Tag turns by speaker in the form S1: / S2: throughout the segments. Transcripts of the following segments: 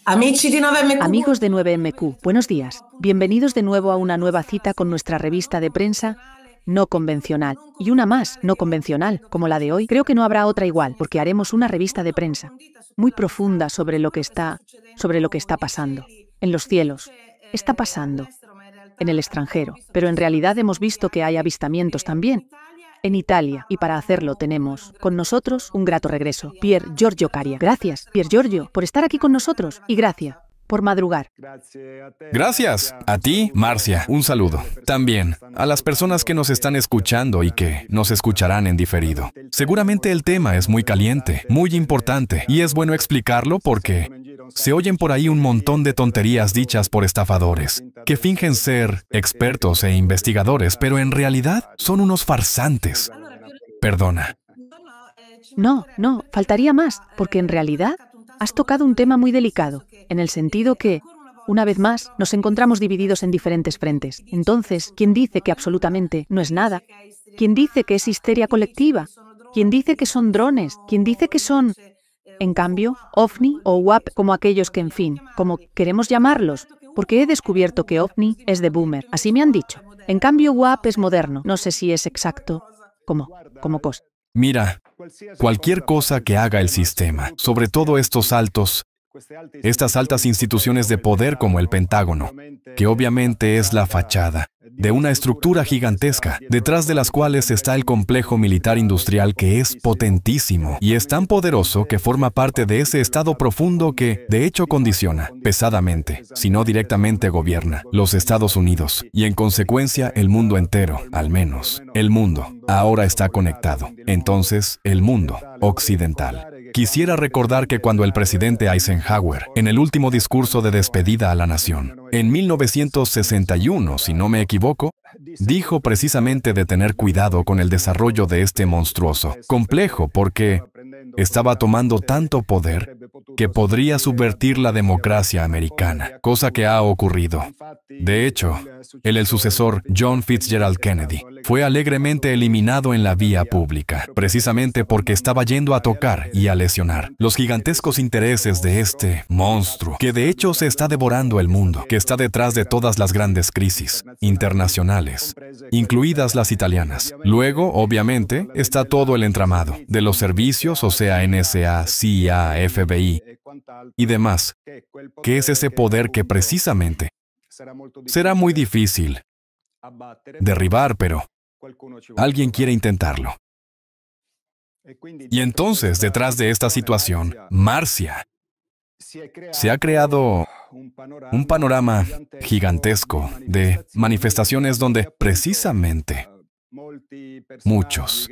S1: Amigos de 9MQ, buenos días. Bienvenidos de nuevo a una nueva cita con nuestra revista de prensa no convencional. Y una más, no convencional, como la de hoy. Creo que no habrá otra igual, porque haremos una revista de prensa muy profunda sobre lo que está pasando en los cielos. Está pasando en el extranjero, pero en realidad hemos visto que hay avistamientos también en Italia, y para hacerlo tenemos con nosotros un grato regreso, Pier Giorgio Caria. Gracias, Pier Giorgio, por estar aquí con nosotros, y gracias por madrugar.
S2: Gracias a ti, Marcia. Un saludo. También a las personas que nos están escuchando y que nos escucharán en diferido. Seguramente el tema es muy caliente, muy importante, y es bueno explicarlo porque se oyen por ahí un montón de tonterías dichas por estafadores, que fingen ser expertos e investigadores, pero en realidad son unos farsantes. Perdona.
S1: No, faltaría más, porque en realidad has tocado un tema muy delicado, en el sentido que, una vez más, nos encontramos divididos en diferentes frentes. Entonces, ¿quién dice que absolutamente no es nada? ¿Quién dice que es histeria colectiva? ¿Quién dice que son drones? ¿Quién dice que son, en cambio, OVNI o UAP, como aquellos que, en fin, como queremos llamarlos? Porque he descubierto que OVNI es de boomer, así me han dicho. En cambio, UAP es moderno. No sé si es exacto como cosa.
S2: Mira, cualquier cosa que haga el sistema, sobre todo estas altas instituciones de poder como el Pentágono, que obviamente es la fachada de una estructura gigantesca, detrás de las cuales está el complejo militar industrial que es potentísimo y es tan poderoso que forma parte de ese estado profundo que, de hecho, condiciona pesadamente, si no directamente gobierna, los Estados Unidos y, en consecuencia, el mundo entero, al menos. El mundo ahora está conectado. Entonces, el mundo occidental. Quisiera recordar que cuando el presidente Eisenhower, en el último discurso de despedida a la nación, en 1961, si no me equivoco, dijo precisamente de tener cuidado con el desarrollo de este monstruoso complejo porque estaba tomando tanto poder que podría subvertir la democracia americana, cosa que ha ocurrido. De hecho, el sucesor John Fitzgerald Kennedy fue alegremente eliminado en la vía pública, precisamente porque estaba yendo a tocar y a lesionar los gigantescos intereses de este monstruo, que de hecho se está devorando el mundo, que está detrás de todas las grandes crisis internacionales, incluidas las italianas. Luego, obviamente, está todo el entramado de los servicios, o sea, NSA, CIA, FBI y demás, que es ese poder que precisamente será muy difícil derribar, pero alguien quiere intentarlo. Y entonces, detrás de esta situación, Marcia, se ha creado un panorama gigantesco de manifestaciones donde precisamente muchos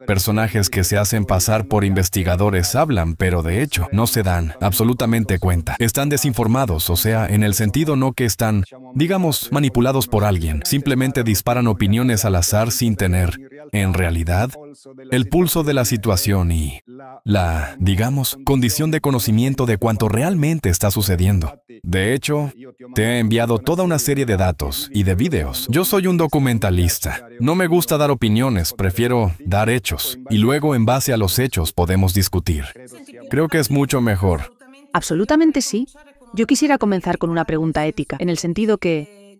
S2: personajes que se hacen pasar por investigadores hablan, pero de hecho no se dan absolutamente cuenta. Están desinformados, o sea, en el sentido no que están, digamos, manipulados por alguien. Simplemente disparan opiniones al azar sin tener, en realidad, el pulso de la situación y la, digamos, condición de conocimiento de cuánto realmente está sucediendo. De hecho, te he enviado toda una serie de datos y de videos. Yo soy un documentalista. No me gusta dar opiniones, prefiero dar hechos. Y luego, en base a los hechos, podemos discutir. Creo que es mucho mejor.
S1: Absolutamente sí. Yo quisiera comenzar con una pregunta ética, en el sentido que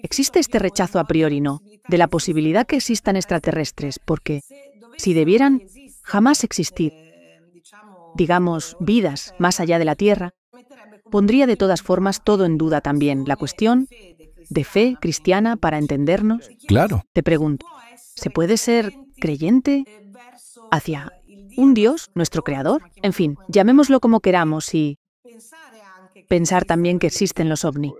S1: existe este rechazo a priori, ¿no?, de la posibilidad que existan extraterrestres, porque si debieran jamás existir, digamos, vidas más allá de la Tierra, pondría de todas formas todo en duda también. La cuestión de fe cristiana, para entendernos.
S2: Claro.
S1: Te pregunto, ¿se puede ser creyente hacia un Dios, nuestro creador? En fin, llamémoslo como queramos y Pensar también que existen los ovni.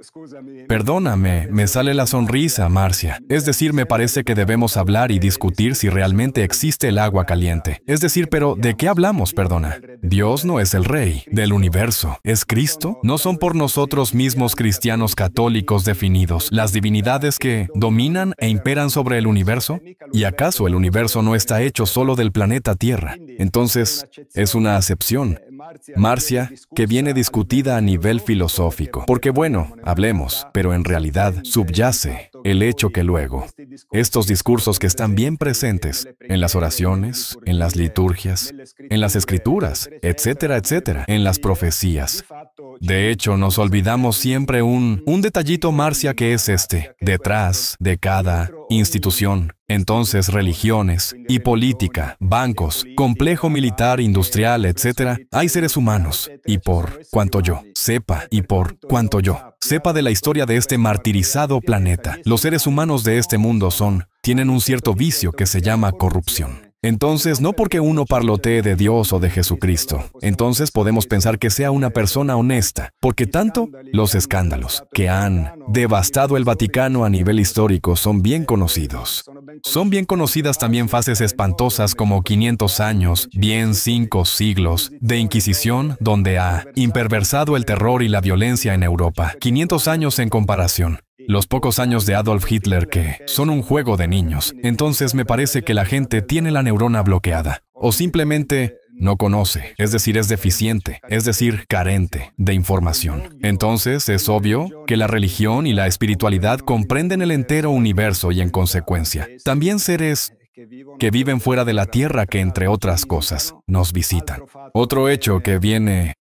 S2: Perdóname, me sale la sonrisa, Marcia. Es decir, me parece que debemos hablar y discutir si realmente existe el agua caliente. Es decir, pero ¿de qué hablamos, perdona? Dios no es el rey del universo. ¿Es Cristo? ¿No son por nosotros mismos cristianos católicos definidos las divinidades que dominan e imperan sobre el universo? ¿Y acaso el universo no está hecho solo del planeta Tierra? Entonces, es una acepción, Marcia, que viene discutida a nivel filosófico. Porque bueno, hablemos, pero en realidad subyace el hecho que luego, estos discursos que están bien presentes en las oraciones, en las liturgias, en las escrituras, etcétera, etcétera, en las profecías. De hecho, nos olvidamos siempre un detallito, Marcia, que es este: detrás de cada institución, entonces religiones y política, bancos, complejo militar, industrial, etcétera, hay seres humanos. Y por cuanto yo sepa, de la historia de este martirizado planeta, los seres humanos de este mundo tienen un cierto vicio que se llama corrupción. Entonces, no porque uno parlotee de Dios o de Jesucristo, entonces podemos pensar que sea una persona honesta, porque tanto los escándalos que han devastado el Vaticano a nivel histórico son bien conocidos. Son bien conocidas también fases espantosas como 500 años, bien 5 siglos, de Inquisición, donde ha imperversado el terror y la violencia en Europa. 500 años en comparación. Los pocos años de Adolf Hitler, que son un juego de niños. Entonces me parece que la gente tiene la neurona bloqueada, o simplemente no conoce, es decir, es deficiente, es decir, carente de información. Entonces es obvio que la religión y la espiritualidad comprenden el entero universo y en consecuencia, también seres que viven fuera de la Tierra que, entre otras cosas, nos visitan. Otro hecho que viene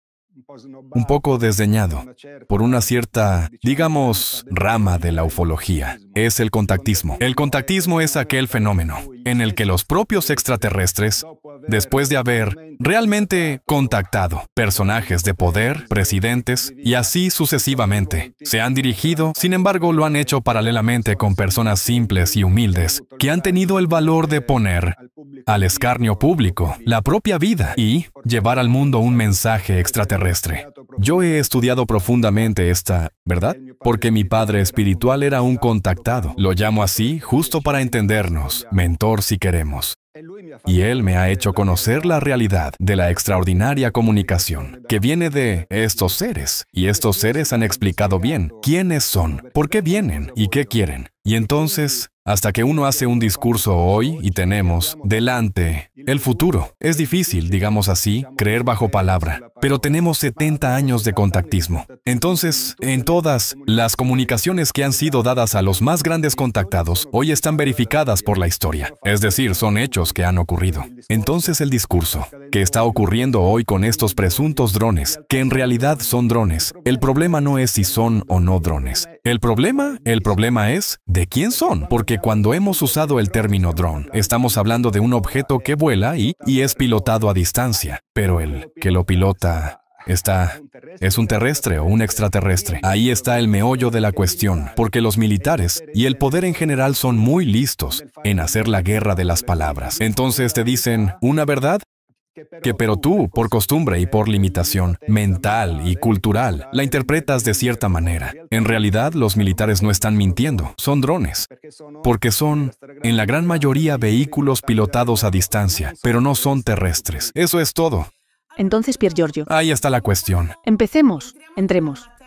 S2: un poco desdeñado por una cierta, digamos, rama de la ufología, es el contactismo. El contactismo es aquel fenómeno en el que los propios extraterrestres, después de haber realmente contactado personajes de poder, presidentes, y así sucesivamente, se han dirigido, sin embargo lo han hecho paralelamente con personas simples y humildes, que han tenido el valor de poner al escarnio público la propia vida y llevar al mundo un mensaje extraterrestre. Yo he estudiado profundamente esta, ¿verdad? Porque mi padre espiritual era un contactado. Lo llamo así justo para entendernos, mentor si queremos. Y él me ha hecho conocer la realidad de la extraordinaria comunicación que viene de estos seres. Y estos seres han explicado bien quiénes son, por qué vienen y qué quieren. Y entonces, hasta que uno hace un discurso hoy y tenemos delante el futuro. Es difícil, digamos así, creer bajo palabra, pero tenemos 70 años de contactismo. Entonces, en todas las comunicaciones que han sido dadas a los más grandes contactados, hoy están verificadas por la historia. Es decir, son hechos que han ocurrido. Entonces el discurso que está ocurriendo hoy con estos presuntos drones, que en realidad son drones, el problema no es si son o no drones. El problema es de quién son, porque cuando hemos usado el término drone, estamos hablando de un objeto que vuela y es pilotado a distancia, pero el que lo pilota ¿es un terrestre o un extraterrestre? Ahí está el meollo de la cuestión, porque los militares y el poder en general son muy listos en hacer la guerra de las palabras. Entonces te dicen una verdad, pero tú, por costumbre y por limitación mental y cultural, la interpretas de cierta manera. En realidad, los militares no están mintiendo, son drones, porque son, en la gran mayoría, vehículos pilotados a distancia, pero no son terrestres. Eso es todo.
S1: Entonces, Pier Giorgio,
S2: Ahí está la cuestión.
S1: entremos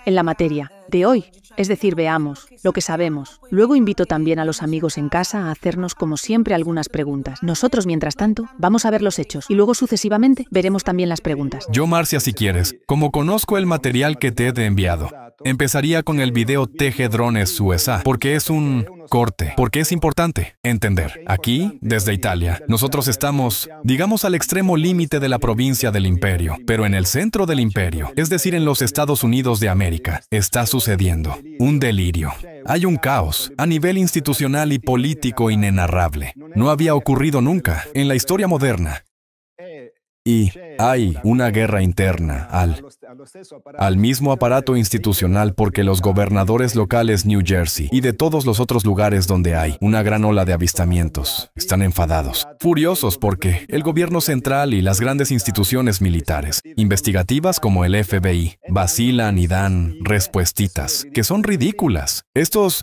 S1: en la materia de hoy. Es decir, veamos lo que sabemos. Luego invito también a los amigos en casa a hacernos, como siempre, algunas preguntas. Nosotros, mientras tanto, vamos a ver los hechos y luego sucesivamente veremos también las preguntas.
S2: Yo, Marcia, si quieres, como conozco el material que te he enviado, empezaría con el video TG Drones USA, porque es un corte, porque es importante entender. Aquí, desde Italia, nosotros estamos, digamos, al extremo límite de la provincia del imperio, pero en el centro del imperio, es decir, en los Estados Unidos de América, está sucediendo un delirio. Hay un caos a nivel institucional y político inenarrable. No había ocurrido nunca en la historia moderna. Y hay una guerra interna al mismo aparato institucional porque los gobernadores locales New Jersey y de todos los otros lugares donde hay una gran ola de avistamientos están enfadados, furiosos porque el gobierno central y las grandes instituciones militares, investigativas como el FBI, vacilan y dan respuestitas que son ridículas. Estos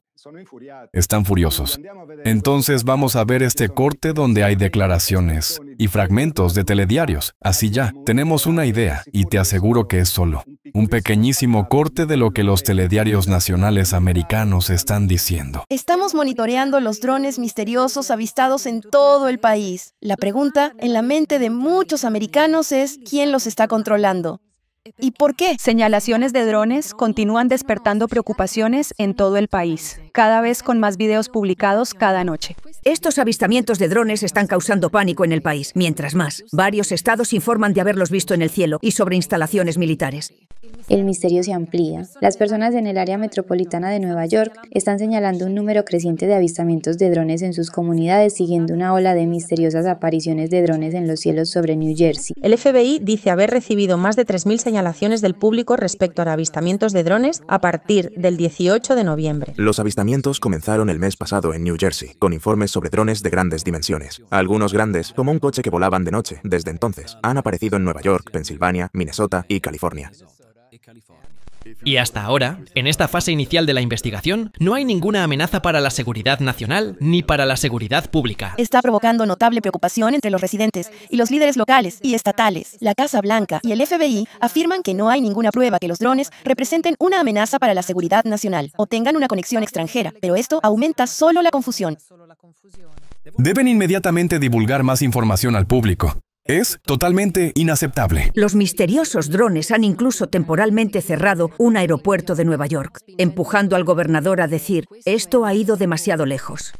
S2: están furiosos. Entonces vamos a ver este corte donde hay declaraciones y fragmentos de telediarios. Así ya, tenemos una idea y te aseguro que es solo un pequeñísimo corte de lo que los telediarios nacionales americanos están diciendo.
S3: Estamos monitoreando los drones misteriosos avistados en todo el país. La pregunta en la mente de muchos americanos es ¿quién los está controlando? ¿Y por qué?
S4: Señalaciones de drones continúan despertando preocupaciones en todo el país, cada vez con más videos publicados cada noche.
S5: Estos avistamientos de drones están causando pánico en el país. Mientras más, varios estados informan de haberlos visto en el cielo y sobre instalaciones militares.
S6: El misterio se amplía. Las personas en el área metropolitana de Nueva York están señalando un número creciente de avistamientos de drones en sus comunidades, siguiendo una ola de misteriosas apariciones de drones en los cielos sobre New Jersey.
S7: El FBI dice haber recibido más de 3.000 señalaciones del público respecto a avistamientos de drones a partir del 18 de noviembre.
S8: Los avistamientos comenzaron el mes pasado en New Jersey, con informes sobre drones de grandes dimensiones. Algunos grandes, como un coche que volaban de noche. Desde entonces, han aparecido en Nueva York, Pensilvania, Minnesota y California.
S9: Y hasta ahora, en esta fase inicial de la investigación, no hay ninguna amenaza para la seguridad nacional ni para la seguridad pública.
S3: Está provocando notable preocupación entre los residentes y los líderes locales y estatales. La Casa Blanca y el FBI afirman que no hay ninguna prueba que los drones representen una amenaza para la seguridad nacional o tengan una conexión extranjera, pero esto aumenta solo la confusión.
S2: Deben inmediatamente divulgar más información al público. Es totalmente inaceptable.
S5: Los misteriosos drones han incluso temporalmente cerrado un aeropuerto de Nueva York, empujando al gobernador a decir, esto ha ido demasiado lejos.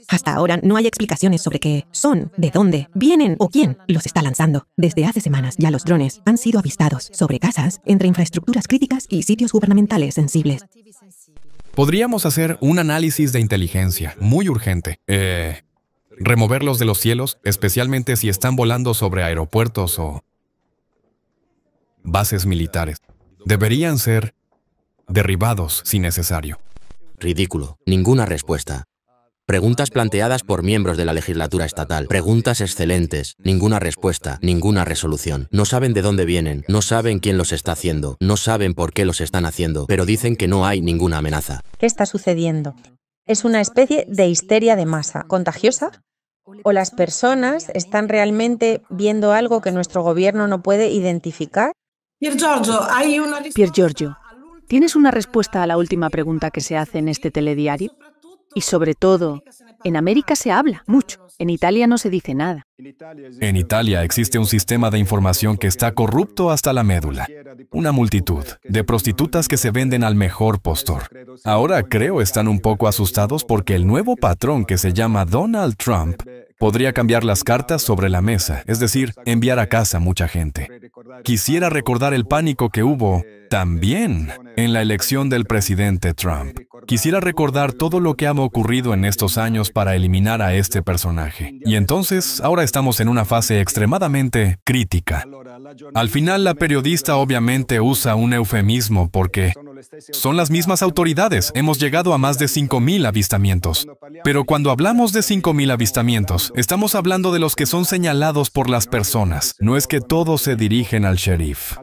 S10: Hasta ahora no hay explicaciones sobre qué son, de dónde, vienen o quién los está lanzando. Desde hace semanas ya los drones han sido avistados sobre casas, entre infraestructuras críticas y sitios gubernamentales sensibles.
S2: Podríamos hacer un análisis de inteligencia muy urgente. Removerlos de los cielos, especialmente si están volando sobre aeropuertos o bases militares. Deberían ser derribados si necesario.
S11: Ridículo. Ninguna respuesta. Preguntas planteadas por miembros de la legislatura estatal. Preguntas excelentes. Ninguna respuesta, ninguna resolución. No saben de dónde vienen, no saben quién los está haciendo, no saben por qué los están haciendo, pero dicen que no hay ninguna amenaza.
S7: ¿Qué está sucediendo? ¿Es una especie de histeria de masa contagiosa? ¿O las personas están realmente viendo algo que nuestro gobierno no puede identificar?
S1: Pier Giorgio, ¿tienes una respuesta a la última pregunta que se hace en este telediario? Y sobre todo, en América se habla mucho, en Italia no se dice nada.
S2: En Italia existe un sistema de información que está corrupto hasta la médula. Una multitud de prostitutas que se venden al mejor postor. Ahora creo están un poco asustados porque el nuevo patrón que se llama Donald Trump podría cambiar las cartas sobre la mesa, es decir, enviar a casa mucha gente. Quisiera recordar el pánico que hubo también en la elección del presidente Trump. Quisiera recordar todo lo que ha ocurrido en estos años para eliminar a este personaje. Y entonces, ahora estamos en una fase extremadamente crítica. Al final, la periodista obviamente usa un eufemismo porque son las mismas autoridades. Hemos llegado a más de 5.000 avistamientos. Pero cuando hablamos de 5.000 avistamientos, estamos hablando de los que son señalados por las personas. No es que todos se dirigen al sheriff,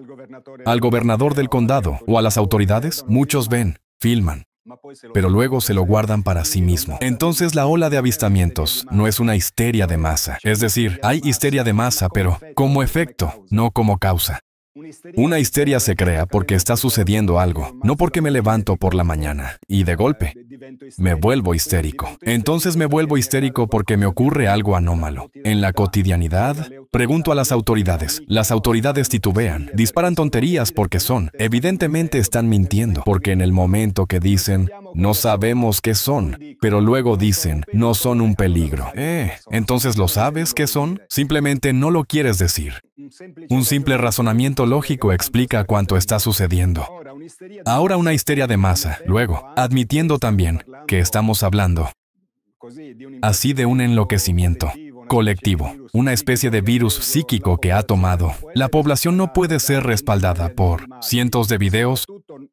S2: al gobernador del condado o a las autoridades. Muchos ven, filman, pero luego se lo guardan para sí mismo. Entonces la ola de avistamientos no es una histeria de masa. Es decir, hay histeria de masa, pero como efecto, no como causa. Una histeria se crea porque está sucediendo algo, no porque me levanto por la mañana y de golpe me vuelvo histérico. Entonces me vuelvo histérico porque me ocurre algo anómalo. En la cotidianidad, pregunto a las autoridades titubean, disparan tonterías porque evidentemente están mintiendo, porque en el momento que dicen, no sabemos qué son, pero luego dicen, no son un peligro. Entonces ¿lo sabes qué son? Simplemente no lo quieres decir. Un simple razonamiento lógico explica cuánto está sucediendo. Ahora una histeria de masa, luego, admitiendo también que estamos hablando así de un enloquecimiento. colectivo, una especie de virus psíquico que ha tomado. La población no puede ser respaldada por cientos de videos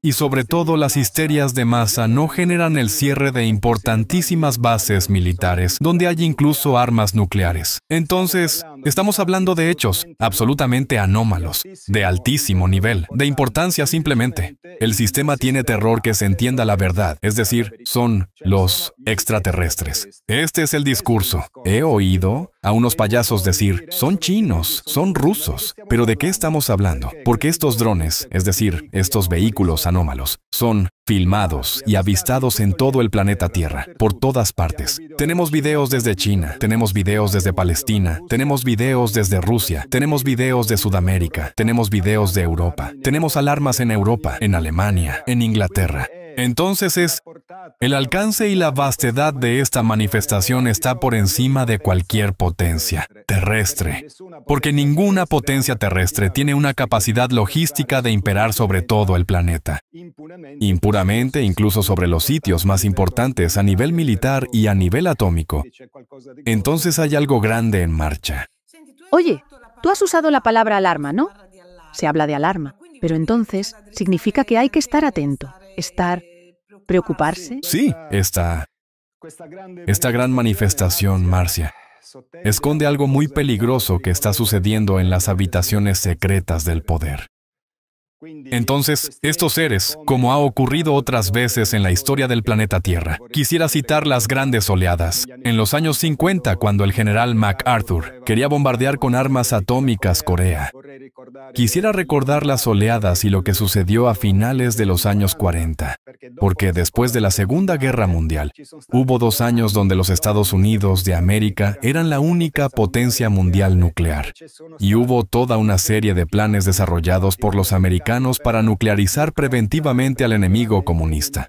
S2: y sobre todo las histerias de masa no generan el cierre de importantísimas bases militares donde hay incluso armas nucleares. Entonces, estamos hablando de hechos absolutamente anómalos, de altísimo nivel, de importancia simplemente. El sistema tiene terror que se entienda la verdad, es decir, son los extraterrestres. Este es el discurso. He oído a unos payasos decir, son chinos, son rusos. ¿Pero de qué estamos hablando? Porque estos drones, es decir, estos vehículos anómalos, son filmados y avistados en todo el planeta Tierra, por todas partes. Tenemos videos desde China, tenemos videos desde Palestina, tenemos videos desde Rusia, tenemos videos de Sudamérica, tenemos videos de Europa, tenemos alarmas en Europa, en Alemania, en Inglaterra. Entonces el alcance y la vastedad de esta manifestación está por encima de cualquier potencia terrestre, porque ninguna potencia terrestre tiene una capacidad logística de imperar sobre todo el planeta, impuramente incluso sobre los sitios más importantes a nivel militar y a nivel atómico. Entonces hay algo grande en marcha.
S1: Oye, tú has usado la palabra alarma, ¿no? Se habla de alarma, pero entonces significa que hay que estar atento, preocuparse.
S2: Sí, esta gran manifestación, Marcia, esconde algo muy peligroso que está sucediendo en las habitaciones secretas del poder. Entonces, estos seres, como ha ocurrido otras veces en la historia del planeta Tierra, quisiera citar las grandes oleadas. En los años 50, cuando el general MacArthur quería bombardear con armas atómicas Corea. Quisiera recordar las oleadas y lo que sucedió a finales de los años 40, porque después de la Segunda Guerra Mundial, hubo 2 años donde los Estados Unidos de América eran la única potencia mundial nuclear, y hubo toda una serie de planes desarrollados por los americanos para nuclearizar preventivamente al enemigo comunista,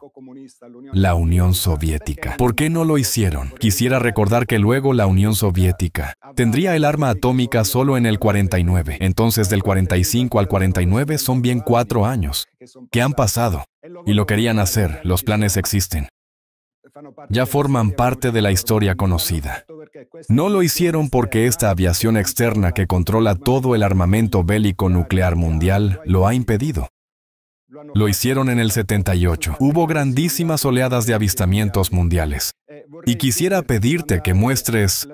S2: la Unión Soviética. ¿Por qué no lo hicieron? Quisiera recordar que luego la Unión Soviética tendría el arma atómica solo en el 49. Entonces, del 45 al 49 son bien 4 años. ¿Qué han pasado? Y lo querían hacer, los planes existen. Ya forman parte de la historia conocida. No lo hicieron porque esta aviación externa que controla todo el armamento bélico nuclear mundial lo ha impedido. Lo hicieron en el 78. Hubo grandísimas oleadas de avistamientos mundiales. Y quisiera pedirte que muestres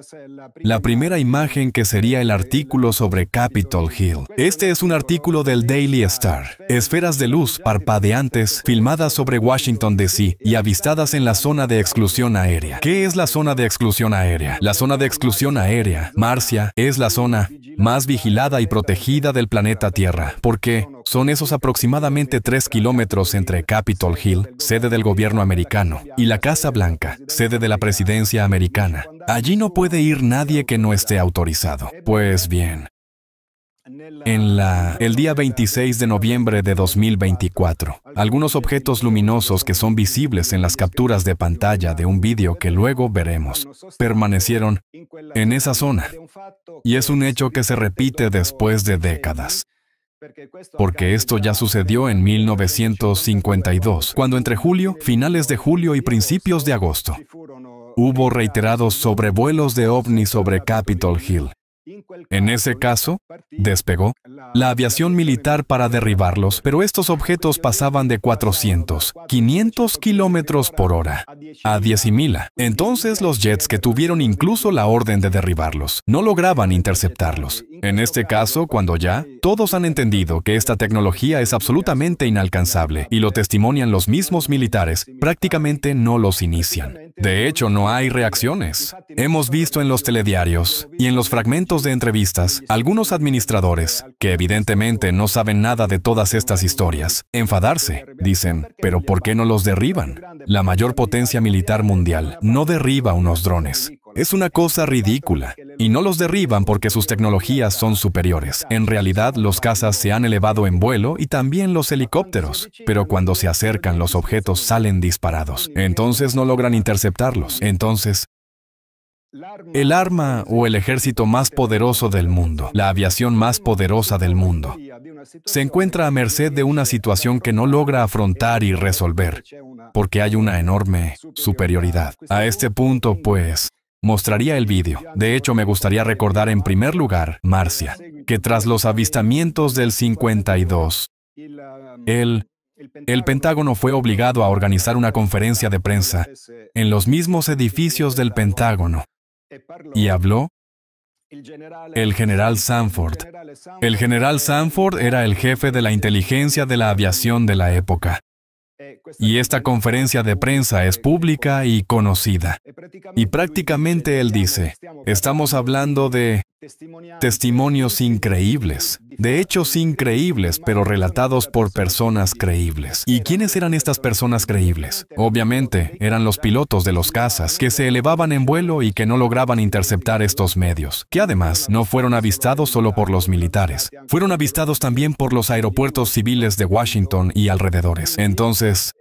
S2: la primera imagen, que sería el artículo sobre Capitol Hill. Este es un artículo del Daily Star. Esferas de luz parpadeantes filmadas sobre Washington, D.C. y avistadas en la zona de exclusión aérea. ¿Qué es la zona de exclusión aérea? La zona de exclusión aérea, Marcia, es la zona más vigilada y protegida del planeta Tierra. ¿Por qué? Son esos aproximadamente 3 kilómetros entre Capitol Hill, sede del gobierno americano, y la Casa Blanca, sede de la presidencia americana. Allí no puede ir nadie que no esté autorizado. Pues bien, el día 26 de noviembre de 2024, algunos objetos luminosos que son visibles en las capturas de pantalla de un vídeo que luego veremos, permanecieron en esa zona. Y es un hecho que se repite después de décadas. Porque esto ya sucedió en 1952, cuando entre finales de julio y principios de agosto, hubo reiterados sobrevuelos de ovnis sobre Capitol Hill. En ese caso, despegó la aviación militar para derribarlos, pero estos objetos pasaban de 400, 500 kilómetros por hora a 10 millas. Entonces los jets, que tuvieron incluso la orden de derribarlos, no lograban interceptarlos. En este caso, cuando ya todos han entendido que esta tecnología es absolutamente inalcanzable y lo testimonian los mismos militares, prácticamente no los inician. De hecho, no hay reacciones. Hemos visto en los telediarios y en los fragmentos de entrevistas algunos administradores, que evidentemente no saben nada de todas estas historias, enfadarse. Dicen, ¿pero por qué no los derriban? La mayor potencia militar mundial no derriba unos drones. Es una cosa ridícula. Y no los derriban porque sus tecnologías son superiores. En realidad, los cazas se han elevado en vuelo y también los helicópteros. Pero cuando se acercan, los objetos salen disparados. Entonces no logran interceptarlos. Entonces, el arma o el ejército más poderoso del mundo, la aviación más poderosa del mundo, se encuentra a merced de una situación que no logra afrontar y resolver, porque hay una enorme superioridad. A este punto, pues, Mostraría el vídeo. De hecho, me gustaría recordar en primer lugar, Marcia, que tras los avistamientos del 52, el Pentágono fue obligado a organizar una conferencia de prensa en los mismos edificios del Pentágono. Y habló el general Sanford. El general Sanford era el jefe de la inteligencia de la aviación de la época. Y esta conferencia de prensa es pública y conocida. Y prácticamente él dice, estamos hablando de testimonios increíbles, de hechos increíbles, pero relatados por personas creíbles. ¿Y quiénes eran estas personas creíbles? Obviamente, eran los pilotos de los cazas, que se elevaban en vuelo y que no lograban interceptar estos medios, que además no fueron avistados solo por los militares, fueron avistados también por los aeropuertos civiles de Washington y alrededores. Entonces,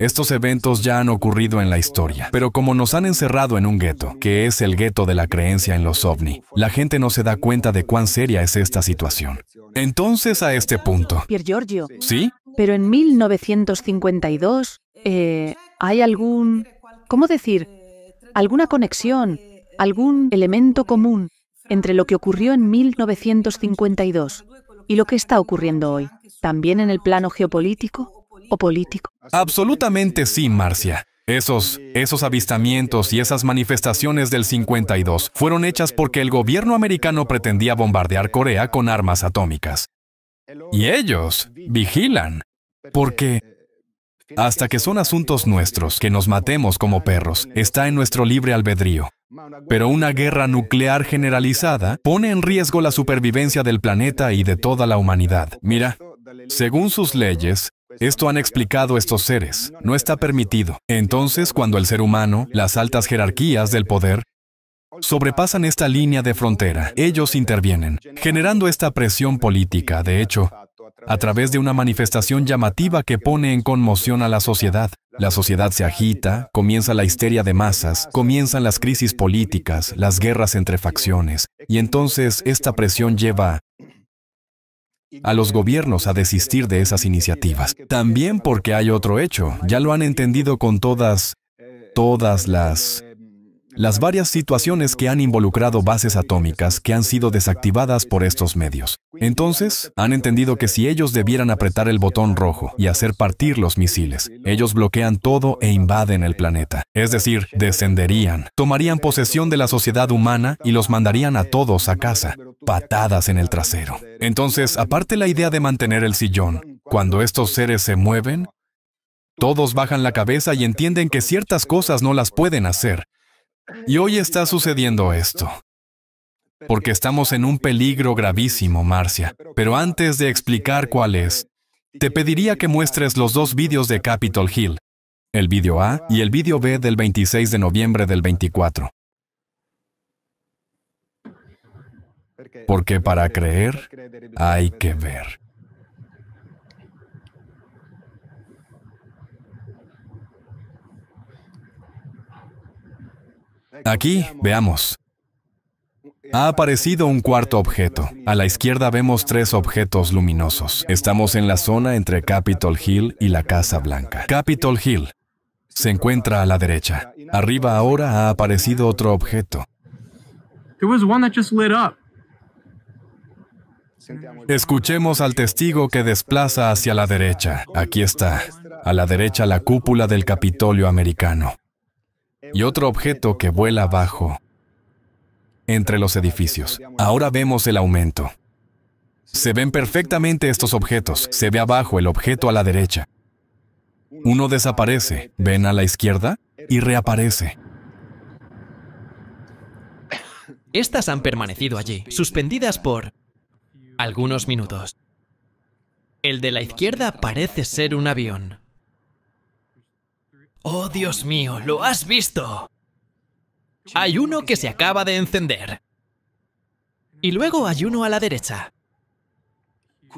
S2: estos eventos ya han ocurrido en la historia, pero como nos han encerrado en un gueto, que es el gueto de la creencia en los ovni, la gente no se da cuenta de cuán seria es esta situación. Entonces, a este punto...
S1: Piergiorgio.
S2: ¿Sí?
S1: Pero en 1952, ¿hay algún... ¿cómo decir? ¿Alguna conexión, algún elemento común entre lo que ocurrió en 1952 y lo que está ocurriendo hoy? ¿También en el plano geopolítico? ¿O político?
S2: Absolutamente sí, Marcia. Esos avistamientos y esas manifestaciones del 52 fueron hechas porque el gobierno americano pretendía bombardear Corea con armas atómicas. Y ellos vigilan, porque hasta que son asuntos nuestros, que nos matemos como perros, está en nuestro libre albedrío. Pero una guerra nuclear generalizada pone en riesgo la supervivencia del planeta y de toda la humanidad. Mira, según sus leyes, esto han explicado estos seres. No está permitido. Entonces, cuando el ser humano, las altas jerarquías del poder, sobrepasan esta línea de frontera, ellos intervienen, generando esta presión política, de hecho, a través de una manifestación llamativa que pone en conmoción a la sociedad. La sociedad se agita, comienza la histeria de masas, comienzan las crisis políticas, las guerras entre facciones, y entonces esta presión lleva a los gobiernos a desistir de esas iniciativas. También porque hay otro hecho, ya lo han entendido con todas las varias situaciones que han involucrado bases atómicas que han sido desactivadas por estos medios. Entonces, han entendido que si ellos debieran apretar el botón rojo y hacer partir los misiles, ellos bloquean todo e invaden el planeta. Es decir, descenderían, tomarían posesión de la sociedad humana y los mandarían a todos a casa. Patadas en el trasero. Entonces, aparte la idea de mantener el sillón, cuando estos seres se mueven, todos bajan la cabeza y entienden que ciertas cosas no las pueden hacer. Y hoy está sucediendo esto. Porque estamos en un peligro gravísimo, Marcia. Pero antes de explicar cuál es, te pediría que muestres los dos vídeos de Capitol Hill, el vídeo A y el vídeo B del 26 de noviembre del 24. Porque para creer, hay que ver. Aquí, veamos. Ha aparecido un cuarto objeto. A la izquierda vemos 3 objetos luminosos. Estamos en la zona entre Capitol Hill y la Casa Blanca. Capitol Hill se encuentra a la derecha. Arriba ahora ha aparecido otro objeto. Escuchemos al testigo que desplaza hacia la derecha. Aquí está. A la derecha la cúpula del Capitolio americano. Y otro objeto que vuela abajo, entre los edificios. Ahora vemos el aumento. Se ven perfectamente estos objetos. Se ve abajo el objeto a la derecha. Uno desaparece, ven a la izquierda y reaparece.
S9: Estas han permanecido allí, suspendidas por algunos minutos. El de la izquierda parece ser un avión. ¡Oh, Dios mío! ¿Lo has visto? Hay uno que se acaba de encender. Y luego hay uno a la derecha.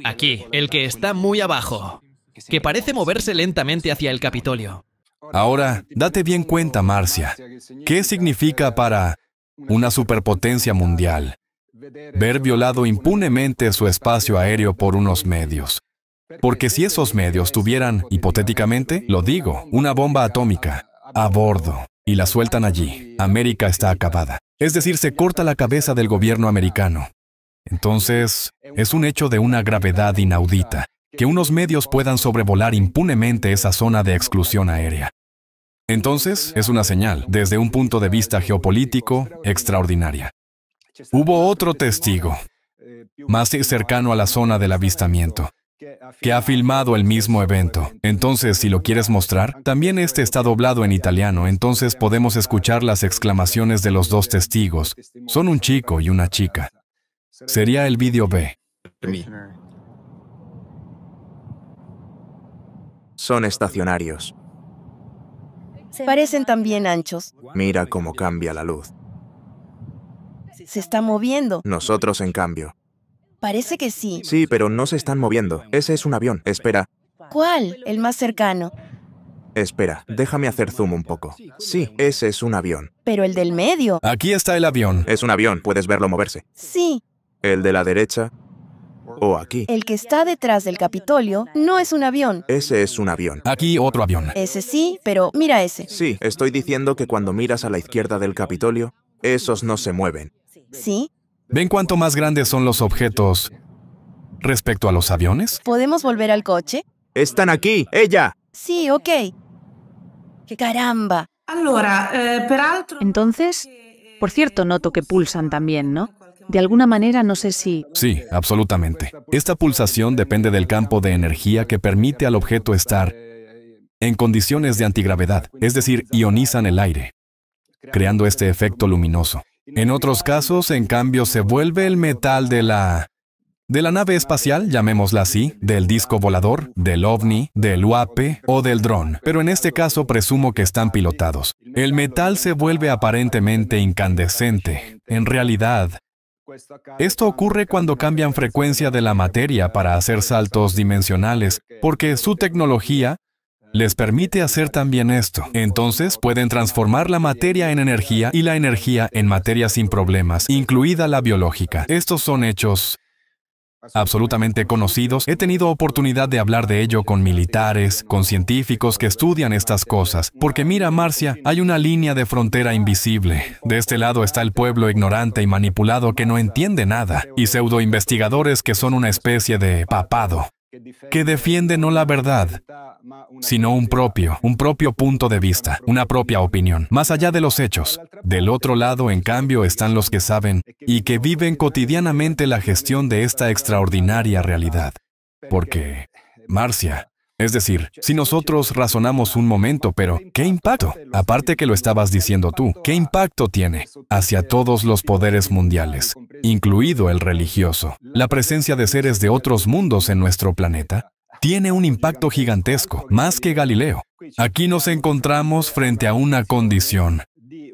S9: Aquí, el que está muy abajo, que parece moverse lentamente hacia el Capitolio.
S2: Ahora, date bien cuenta, Marcia. ¿Qué significa para una superpotencia mundial ver violado impunemente su espacio aéreo por unos medios? Porque si esos medios tuvieran, hipotéticamente, lo digo, una bomba atómica a bordo, y la sueltan allí. América está acabada. Es decir, se corta la cabeza del gobierno americano. Entonces, es un hecho de una gravedad inaudita que unos medios puedan sobrevolar impunemente esa zona de exclusión aérea. Entonces, es una señal, desde un punto de vista geopolítico, extraordinaria. Hubo otro testigo, más cercano a la zona del avistamiento, que ha filmado el mismo evento. Entonces, si lo quieres mostrar, también este está doblado en italiano, entonces podemos escuchar las exclamaciones de los dos testigos. Son un chico y una chica. Sería el vídeo B.
S8: Son estacionarios.
S3: Parecen también anchos.
S8: Mira cómo cambia la luz.
S3: Se está moviendo.
S8: Nosotros, en cambio.
S3: Parece que sí.
S8: Sí, pero no se están moviendo. Ese es un avión. Espera.
S3: ¿Cuál? El más cercano.
S8: Espera, déjame hacer zoom un poco. Sí, ese es un avión.
S3: Pero el del medio.
S2: Aquí está el avión.
S8: Es un avión, puedes verlo moverse.
S3: Sí.
S8: El de la derecha. O aquí.
S3: El que está detrás del Capitolio no es un avión.
S8: Ese es un avión.
S2: Aquí otro avión.
S3: Ese sí, pero mira ese.
S8: Sí, estoy diciendo que cuando miras a la izquierda del Capitolio, esos no se mueven.
S3: ¿Sí?
S2: ¿Ven cuánto más grandes son los objetos respecto a los aviones?
S3: ¿Podemos volver al coche?
S8: ¡Están aquí! ¡Ella!
S3: Sí, ok. ¡Caramba!
S1: Entonces, por cierto, noto que pulsan también, ¿no? De alguna manera, no sé si...
S2: Sí, absolutamente. Esta pulsación depende del campo de energía que permite al objeto estar en condiciones de antigravedad, es decir, ionizan el aire, creando este efecto luminoso. En otros casos, en cambio, se vuelve el metal de la nave espacial, llamémosla así, del disco volador, del ovni, del UAP o del dron. Pero en este caso presumo que están pilotados. El metal se vuelve aparentemente incandescente. En realidad, esto ocurre cuando cambian frecuencia de la materia para hacer saltos dimensionales, porque su tecnología les permite hacer también esto. Entonces pueden transformar la materia en energía y la energía en materia sin problemas, incluida la biológica. Estos son hechos absolutamente conocidos. He tenido oportunidad de hablar de ello con militares, con científicos que estudian estas cosas. Porque mira, Marcia, hay una línea de frontera invisible. De este lado está el pueblo ignorante y manipulado que no entiende nada, y pseudoinvestigadores que son una especie de papado, que defiende no la verdad, sino un propio punto de vista, una propia opinión, más allá de los hechos. Del otro lado, en cambio, están los que saben y que viven cotidianamente la gestión de esta extraordinaria realidad. Porque, Marcia, es decir, si nosotros razonamos un momento, pero ¿qué impacto? Aparte que lo estabas diciendo tú, ¿qué impacto tiene hacia todos los poderes mundiales, incluido el religioso? La presencia de seres de otros mundos en nuestro planeta tiene un impacto gigantesco, más que Galileo. Aquí nos encontramos frente a una condición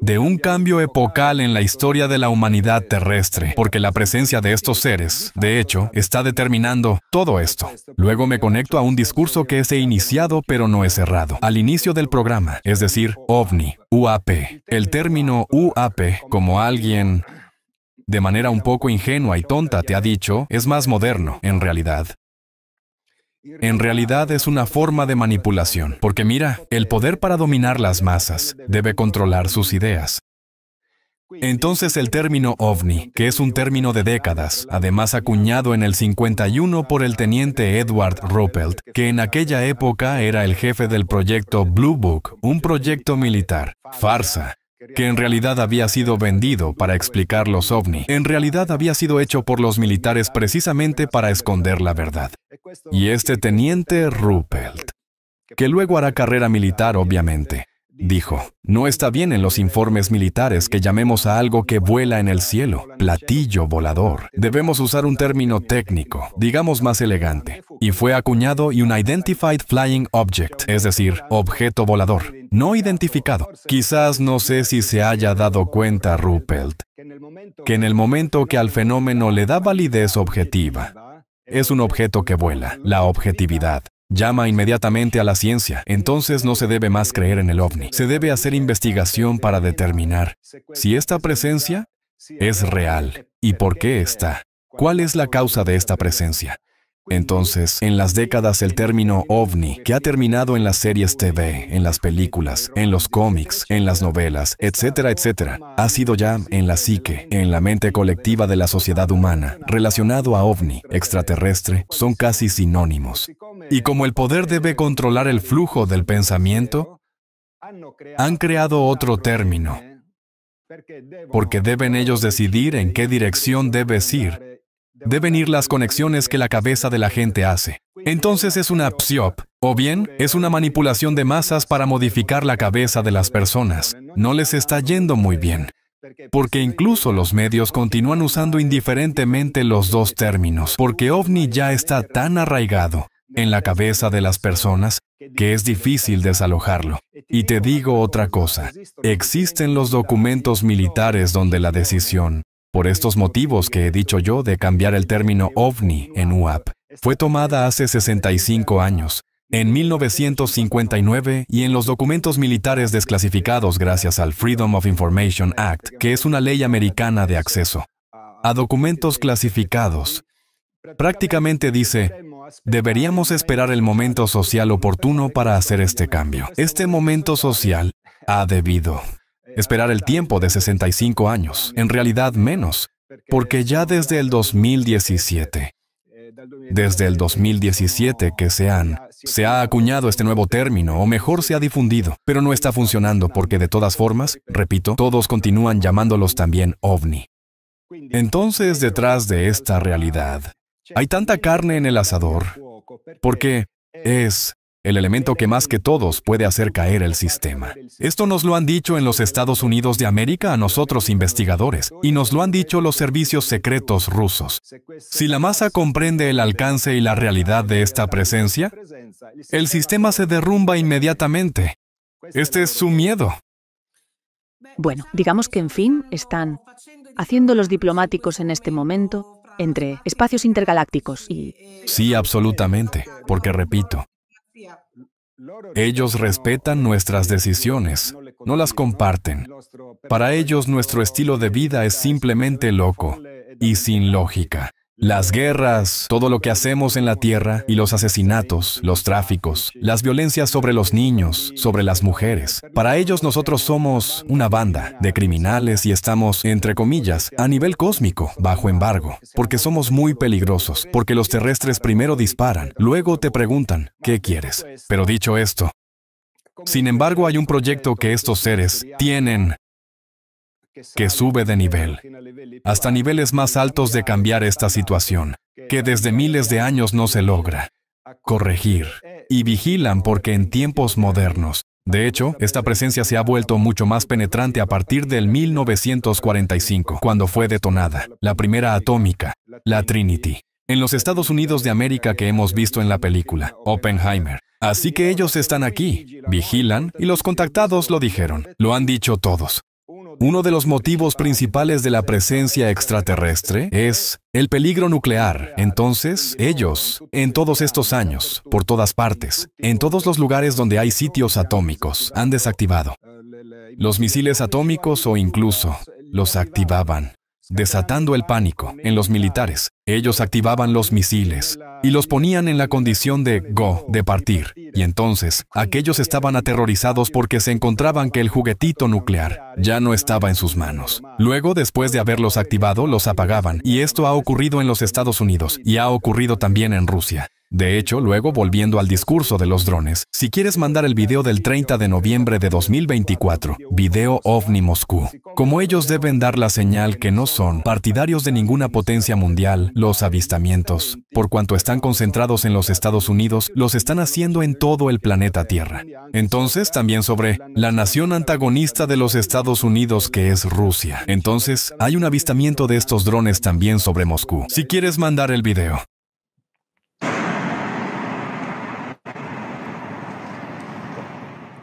S2: de un cambio epocal en la historia de la humanidad terrestre, porque la presencia de estos seres, de hecho, está determinando todo esto. Luego me conecto a un discurso que he iniciado pero no he cerrado. Al inicio del programa, es decir, OVNI, UAP. El término UAP, como alguien de manera un poco ingenua y tonta te ha dicho, es más moderno, en realidad. En realidad es una forma de manipulación, porque mira, el poder para dominar las masas debe controlar sus ideas. Entonces el término OVNI, que es un término de décadas, además acuñado en el 51 por el teniente Edward Ruppelt, que en aquella época era el jefe del proyecto Blue Book, un proyecto militar, farsa, que en realidad había sido vendido para explicar los OVNI. En realidad había sido hecho por los militares precisamente para esconder la verdad. Y este teniente Ruppelt, que luego hará carrera militar obviamente, dijo, no está bien en los informes militares que llamemos a algo que vuela en el cielo, platillo volador. Debemos usar un término técnico, digamos más elegante. Y fue acuñado Unidentified Flying Object, es decir, objeto volador, no identificado. Quizás no sé si se haya dado cuenta Ruppelt, que en el momento que al fenómeno le da validez objetiva, es un objeto que vuela, la objetividad. Llama inmediatamente a la ciencia, entonces no se debe más creer en el OVNI. Se debe hacer investigación para determinar si esta presencia es real y por qué está. ¿Cuál es la causa de esta presencia? Entonces, en las décadas el término ovni, que ha terminado en las series TV, en las películas, en los cómics, en las novelas, etcétera, etcétera, ha sido ya en la psique, en la mente colectiva de la sociedad humana, relacionado a ovni, extraterrestre, son casi sinónimos. Y como el poder debe controlar el flujo del pensamiento, han creado otro término, porque deben ellos decidir en qué dirección debes ir. Deben ir las conexiones que la cabeza de la gente hace. Entonces es una PSYOP, o bien es una manipulación de masas para modificar la cabeza de las personas. No les está yendo muy bien, porque incluso los medios continúan usando indiferentemente los dos términos, porque ovni ya está tan arraigado en la cabeza de las personas que es difícil desalojarlo. Y te digo otra cosa, existen los documentos militares donde la decisión, por estos motivos que he dicho yo de cambiar el término ovni en UAP, fue tomada hace 65 años, en 1959, y en los documentos militares desclasificados gracias al Freedom of Information Act, que es una ley americana de acceso a documentos clasificados. Prácticamente dice, deberíamos esperar el momento social oportuno para hacer este cambio. Este momento social ha debido esperar el tiempo de 65 años, en realidad menos, porque ya desde el 2017 que se ha acuñado este nuevo término, o mejor se ha difundido, pero no está funcionando porque de todas formas, repito, todos continúan llamándolos también ovni. Entonces, detrás de esta realidad, hay tanta carne en el asador, porque es el elemento que más que todos puede hacer caer el sistema. Esto nos lo han dicho en los Estados Unidos de América a nosotros investigadores, y nos lo han dicho los servicios secretos rusos. Si la masa comprende el alcance y la realidad de esta presencia, el sistema se derrumba inmediatamente. Este es su miedo.
S1: Bueno, digamos que en fin están haciendo los diplomáticos en este momento entre espacios intergalácticos y...
S2: Sí, absolutamente, porque repito, ellos respetan nuestras decisiones, no las comparten. Para ellos nuestro estilo de vida es simplemente loco y sin lógica. Las guerras, todo lo que hacemos en la Tierra, y los asesinatos, los tráficos, las violencias sobre los niños, sobre las mujeres. Para ellos nosotros somos una banda de criminales y estamos, entre comillas, a nivel cósmico, bajo embargo, porque somos muy peligrosos, porque los terrestres primero disparan, luego te preguntan, ¿qué quieres? Pero dicho esto, sin embargo hay un proyecto que estos seres tienen que sube de nivel, hasta niveles más altos de cambiar esta situación, que desde miles de años no se logra corregir, y vigilan porque en tiempos modernos, de hecho, esta presencia se ha vuelto mucho más penetrante a partir del 1945, cuando fue detonada la primera atómica, la Trinity, en los Estados Unidos de América que hemos visto en la película, Oppenheimer. Así que ellos están aquí, vigilan, y los contactados lo dijeron, lo han dicho todos. Uno de los motivos principales de la presencia extraterrestre es el peligro nuclear. Entonces, ellos, en todos estos años, por todas partes, en todos los lugares donde hay sitios atómicos, han desactivado los misiles atómicos o incluso los activaban, desatando el pánico en los militares. Ellos activaban los misiles y los ponían en la condición de go, de partir. Y entonces, aquellos estaban aterrorizados porque se encontraban que el juguetito nuclear ya no estaba en sus manos. Luego, después de haberlos activado, los apagaban. Y esto ha ocurrido en los Estados Unidos y ha ocurrido también en Rusia. De hecho, luego, volviendo al discurso de los drones, si quieres mandar el video del 30 de noviembre de 2024, video OVNI Moscú, como ellos deben dar la señal que no son partidarios de ninguna potencia mundial, los avistamientos, por cuanto están concentrados en los Estados Unidos, los están haciendo en todo el planeta Tierra. Entonces, también sobre la nación antagonista de los Estados Unidos que es Rusia. Entonces, hay un avistamiento de estos drones también sobre Moscú. Si quieres mandar el video.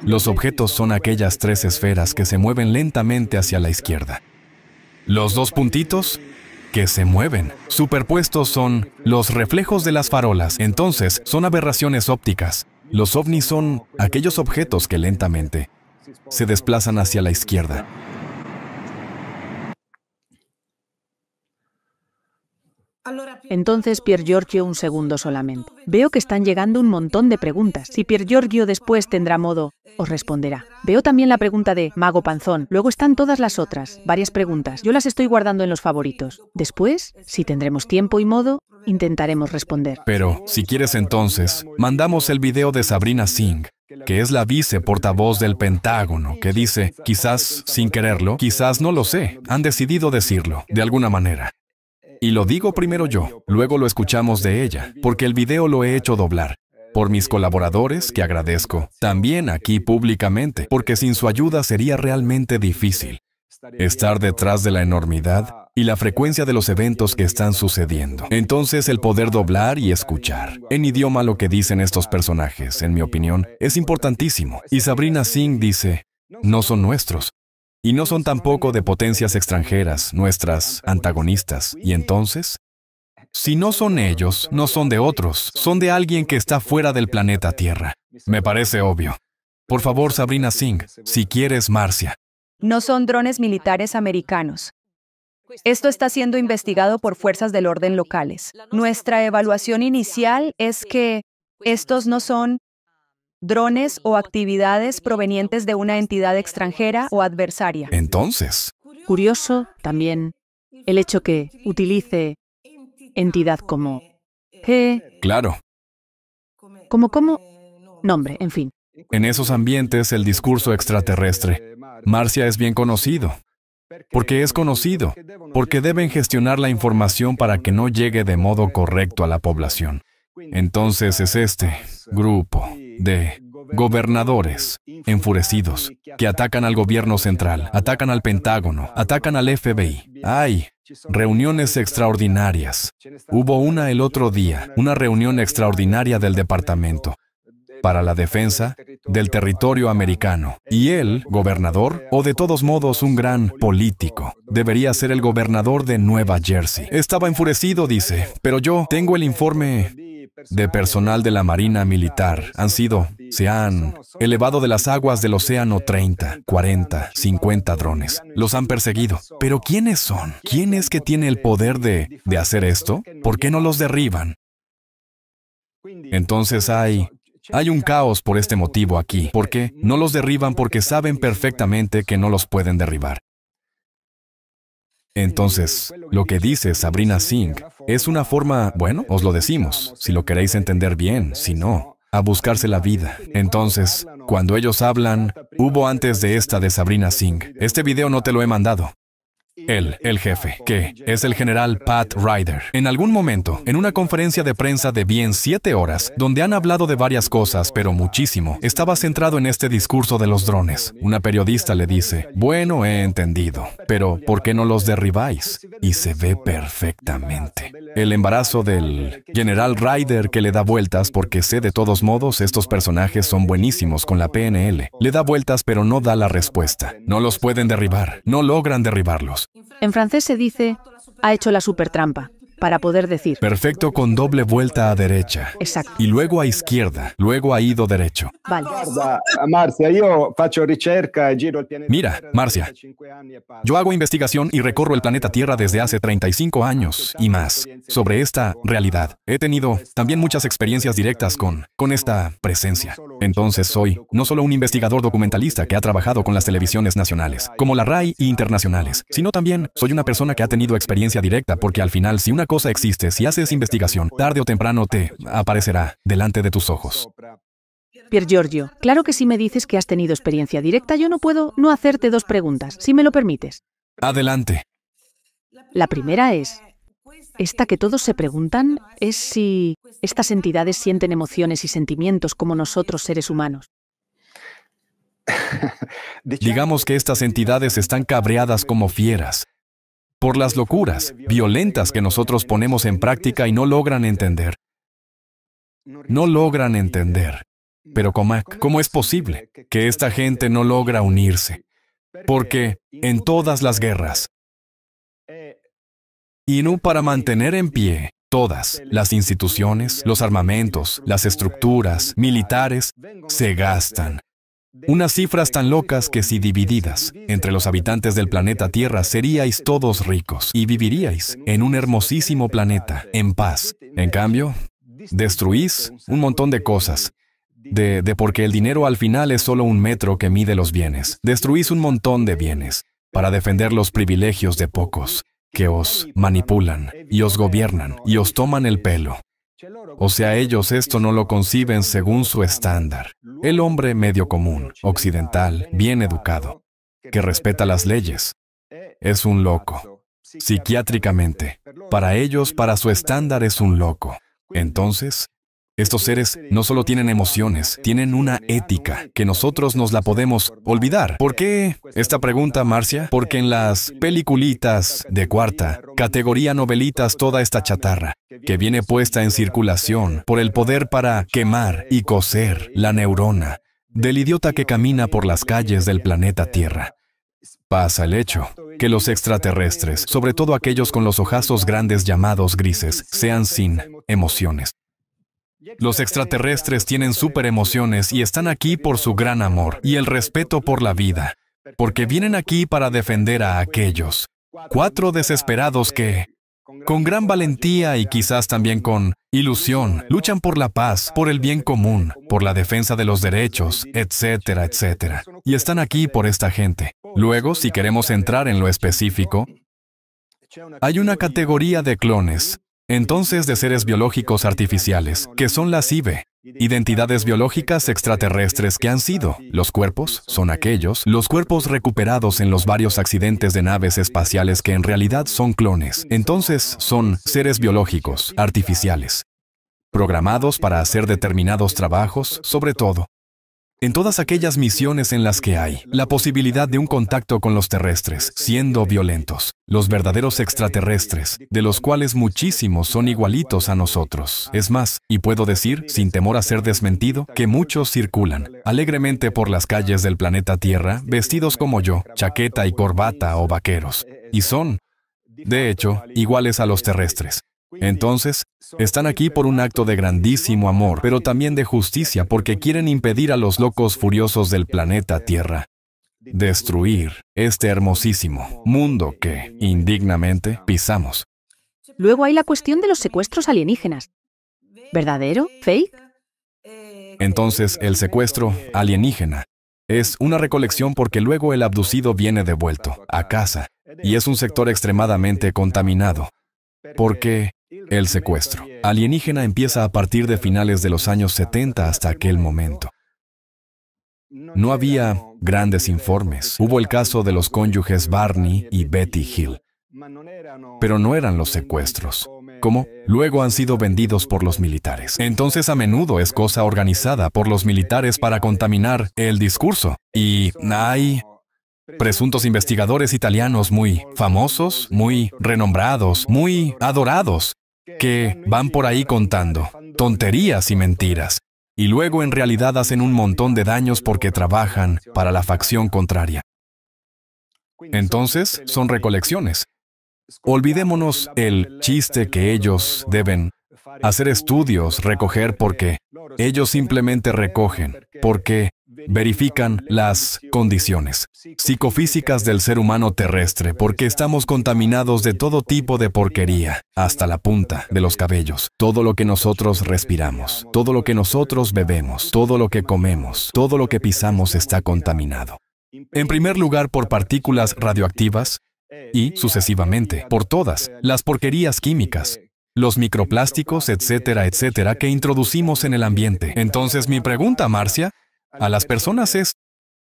S2: Los objetos son aquellas tres esferas que se mueven lentamente hacia la izquierda. Los dos puntitos que se mueven superpuestos son los reflejos de las farolas, entonces son aberraciones ópticas. Los ovnis son aquellos objetos que lentamente se desplazan hacia la izquierda.
S1: Entonces Pier Giorgio un segundo solamente. Veo que están llegando un montón de preguntas. Si Pier Giorgio después tendrá modo, os responderá. Veo también la pregunta de Mago Panzón. Luego están todas las otras, varias preguntas. Yo las estoy guardando en los favoritos. Después, si tendremos tiempo y modo, intentaremos responder.
S2: Pero, si quieres entonces, mandamos el video de Sabrina Singh, que es la viceportavoz del Pentágono, que dice, quizás sin quererlo, quizás no lo sé, han decidido decirlo, de alguna manera. Y lo digo primero yo, luego lo escuchamos de ella, porque el video lo he hecho doblar. Por mis colaboradores, que agradezco, también aquí públicamente, porque sin su ayuda sería realmente difícil estar detrás de la enormidad y la frecuencia de los eventos que están sucediendo. Entonces el poder doblar y escuchar en idioma lo que dicen estos personajes, en mi opinión, es importantísimo. Y Sabrina Singh dice, no son nuestros. Y no son tampoco de potencias extranjeras, nuestras antagonistas. Y entonces, si no son ellos, no son de otros, son de alguien que está fuera del planeta Tierra. Me parece obvio. Por favor, Sabrina Singh, si quieres, Marcia.
S4: No son drones militares americanos. Esto está siendo investigado por fuerzas del orden locales. Nuestra evaluación inicial es que estos no son drones o actividades provenientes de una entidad extranjera o adversaria.
S2: Entonces,
S1: curioso también el hecho que utilice entidad como
S2: claro,
S1: como nombre, en fin.
S2: En esos ambientes el discurso extraterrestre, Marcia, es bien conocido. Porque es conocido, porque deben gestionar la información para que no llegue de modo correcto a la población. Entonces es este grupo de gobernadores enfurecidos que atacan al gobierno central, atacan al Pentágono, atacan al FBI. Hay reuniones extraordinarias. Hubo una el otro día, una reunión extraordinaria del departamento para la defensa del territorio americano. Y él, gobernador, o de todos modos un gran político, debería ser el gobernador de Nueva Jersey. Estaba enfurecido, dice, pero yo tengo el informe de personal de la Marina Militar. Se han elevado de las aguas del océano 30, 40, 50 drones. Los han perseguido. ¿Pero quiénes son? ¿Quién es que tiene el poder de hacer esto? ¿Por qué no los derriban? Entonces hay un caos por este motivo aquí. ¿Por qué? No los derriban porque saben perfectamente que no los pueden derribar. Entonces, lo que dice Sabrina Singh es una forma, bueno, os lo decimos, si lo queréis entender bien, si no, a buscarse la vida. Entonces, cuando ellos hablan, hubo antes de esta de Sabrina Singh. Este video no te lo he mandado. El jefe, que es el general Pat Ryder, en algún momento, en una conferencia de prensa de bien 7 horas, donde han hablado de varias cosas, pero muchísimo, estaba centrado en este discurso de los drones. Una periodista le dice, bueno, he entendido, pero ¿por qué no los derribáis? Y se ve perfectamente el embarazo del general Ryder, que le da vueltas porque sé de todos modos estos personajes son buenísimos con la PNL. Le da vueltas pero no da la respuesta. No los pueden derribar, no logran derribarlos.
S1: En francés se dice, ha hecho la supertrampa, para poder decir.
S2: Perfecto, con doble vuelta a derecha.
S1: Exacto.
S2: Y luego a izquierda, luego ha ido derecho.
S1: Vale.
S2: Mira, Marcia, yo hago investigación y recorro el planeta Tierra desde hace 35 años y más sobre esta realidad. He tenido también muchas experiencias directas con esta presencia. Entonces soy no solo un investigador documentalista que ha trabajado con las televisiones nacionales, como la RAI y internacionales, sino también soy una persona que ha tenido experiencia directa porque al final, si una cosa existe, si haces investigación, tarde o temprano te aparecerá delante de tus ojos.
S1: Pier Giorgio, claro que si me dices que has tenido experiencia directa, yo no puedo no hacerte 2 preguntas, si me lo permites.
S2: Adelante.
S1: La primera es, esta que todos se preguntan, es si estas entidades sienten emociones y sentimientos como nosotros seres humanos.
S2: Digamos que estas entidades están cabreadas como fieras por las locuras violentas que nosotros ponemos en práctica y no logran entender. No logran entender. Pero ¿cómo es posible que esta gente no logra unirse? Porque en todas las guerras, y no para mantener en pie todas las instituciones, los armamentos, las estructuras militares, se gastan Unas cifras tan locas que si divididas entre los habitantes del planeta Tierra seríais todos ricos y viviríais en un hermosísimo planeta, en paz. En cambio, destruís un montón de cosas. Porque el dinero al final es solo un metro que mide los bienes. Destruís un montón de bienes para defender los privilegios de pocos que os manipulan y os gobiernan y os toman el pelo. O sea, ellos esto no lo conciben según su estándar. El hombre medio común, occidental, bien educado, que respeta las leyes, es un loco. Psiquiátricamente, para ellos, para su estándar es un loco. Entonces, estos seres no solo tienen emociones, tienen una ética que nosotros nos la podemos olvidar. ¿Por qué esta pregunta, Marcia? Porque en las peliculitas de cuarta categoría novelitas toda esta chatarra que viene puesta en circulación por el poder para quemar y cocer la neurona del idiota que camina por las calles del planeta Tierra. Pasa el hecho que los extraterrestres, sobre todo aquellos con los ojazos grandes llamados grises, sean sin emociones. Los extraterrestres tienen súper emociones y están aquí por su gran amor y el respeto por la vida, porque vienen aquí para defender a aquellos 4 desesperados que, con gran valentía y quizás también con ilusión, luchan por la paz, por el bien común, por la defensa de los derechos, etcétera, etcétera. Y están aquí por esta gente. Luego, si queremos entrar en lo específico, hay una categoría de clones, entonces de seres biológicos artificiales, que son las IBE, identidades biológicas extraterrestres que han sido. Los cuerpos son los cuerpos recuperados en los varios accidentes de naves espaciales que en realidad son clones. Entonces son seres biológicos artificiales, programados para hacer determinados trabajos, sobre todo en todas aquellas misiones en las que hay la posibilidad de un contacto con los terrestres, siendo violentos. Los verdaderos extraterrestres, de los cuales muchísimos son igualitos a nosotros. Es más, y puedo decir, sin temor a ser desmentido, que muchos circulan alegremente por las calles del planeta Tierra, vestidos como yo, chaqueta y corbata o vaqueros. Y son, de hecho, iguales a los terrestres. Entonces, están aquí por un acto de grandísimo amor, pero también de justicia, porque quieren impedir a los locos furiosos del planeta Tierra destruir este hermosísimo mundo que, indignamente, pisamos.
S1: Luego hay la cuestión de los secuestros alienígenas. ¿Verdadero? ¿Fake?
S2: Entonces, el secuestro alienígena es una recolección porque luego el abducido viene devuelto a casa, y es un sector extremadamente contaminado. Porque el secuestro alienígena empieza a partir de finales de los años 70 hasta aquel momento. No había grandes informes. Hubo el caso de los cónyuges Barney y Betty Hill. Pero no eran los secuestros, como luego han sido vendidos por los militares. Entonces a menudo es cosa organizada por los militares para contaminar el discurso. Y hay presuntos investigadores italianos muy famosos, muy renombrados, muy adorados, que van por ahí contando tonterías y mentiras, y luego en realidad hacen un montón de daños porque trabajan para la facción contraria. Entonces, son recolecciones. Olvidémonos el chiste que ellos deben hacer estudios, recoger porque ellos simplemente recogen, porque verifican las condiciones psicofísicas del ser humano terrestre, porque estamos contaminados de todo tipo de porquería, hasta la punta de los cabellos. Todo lo que nosotros respiramos, todo lo que nosotros bebemos, todo lo que comemos, todo lo que pisamos está contaminado. En primer lugar, por partículas radioactivas y, sucesivamente, por todas las porquerías químicas, los microplásticos, etcétera, etcétera, que introducimos en el ambiente. Entonces, mi pregunta, Marcia, a las personas es,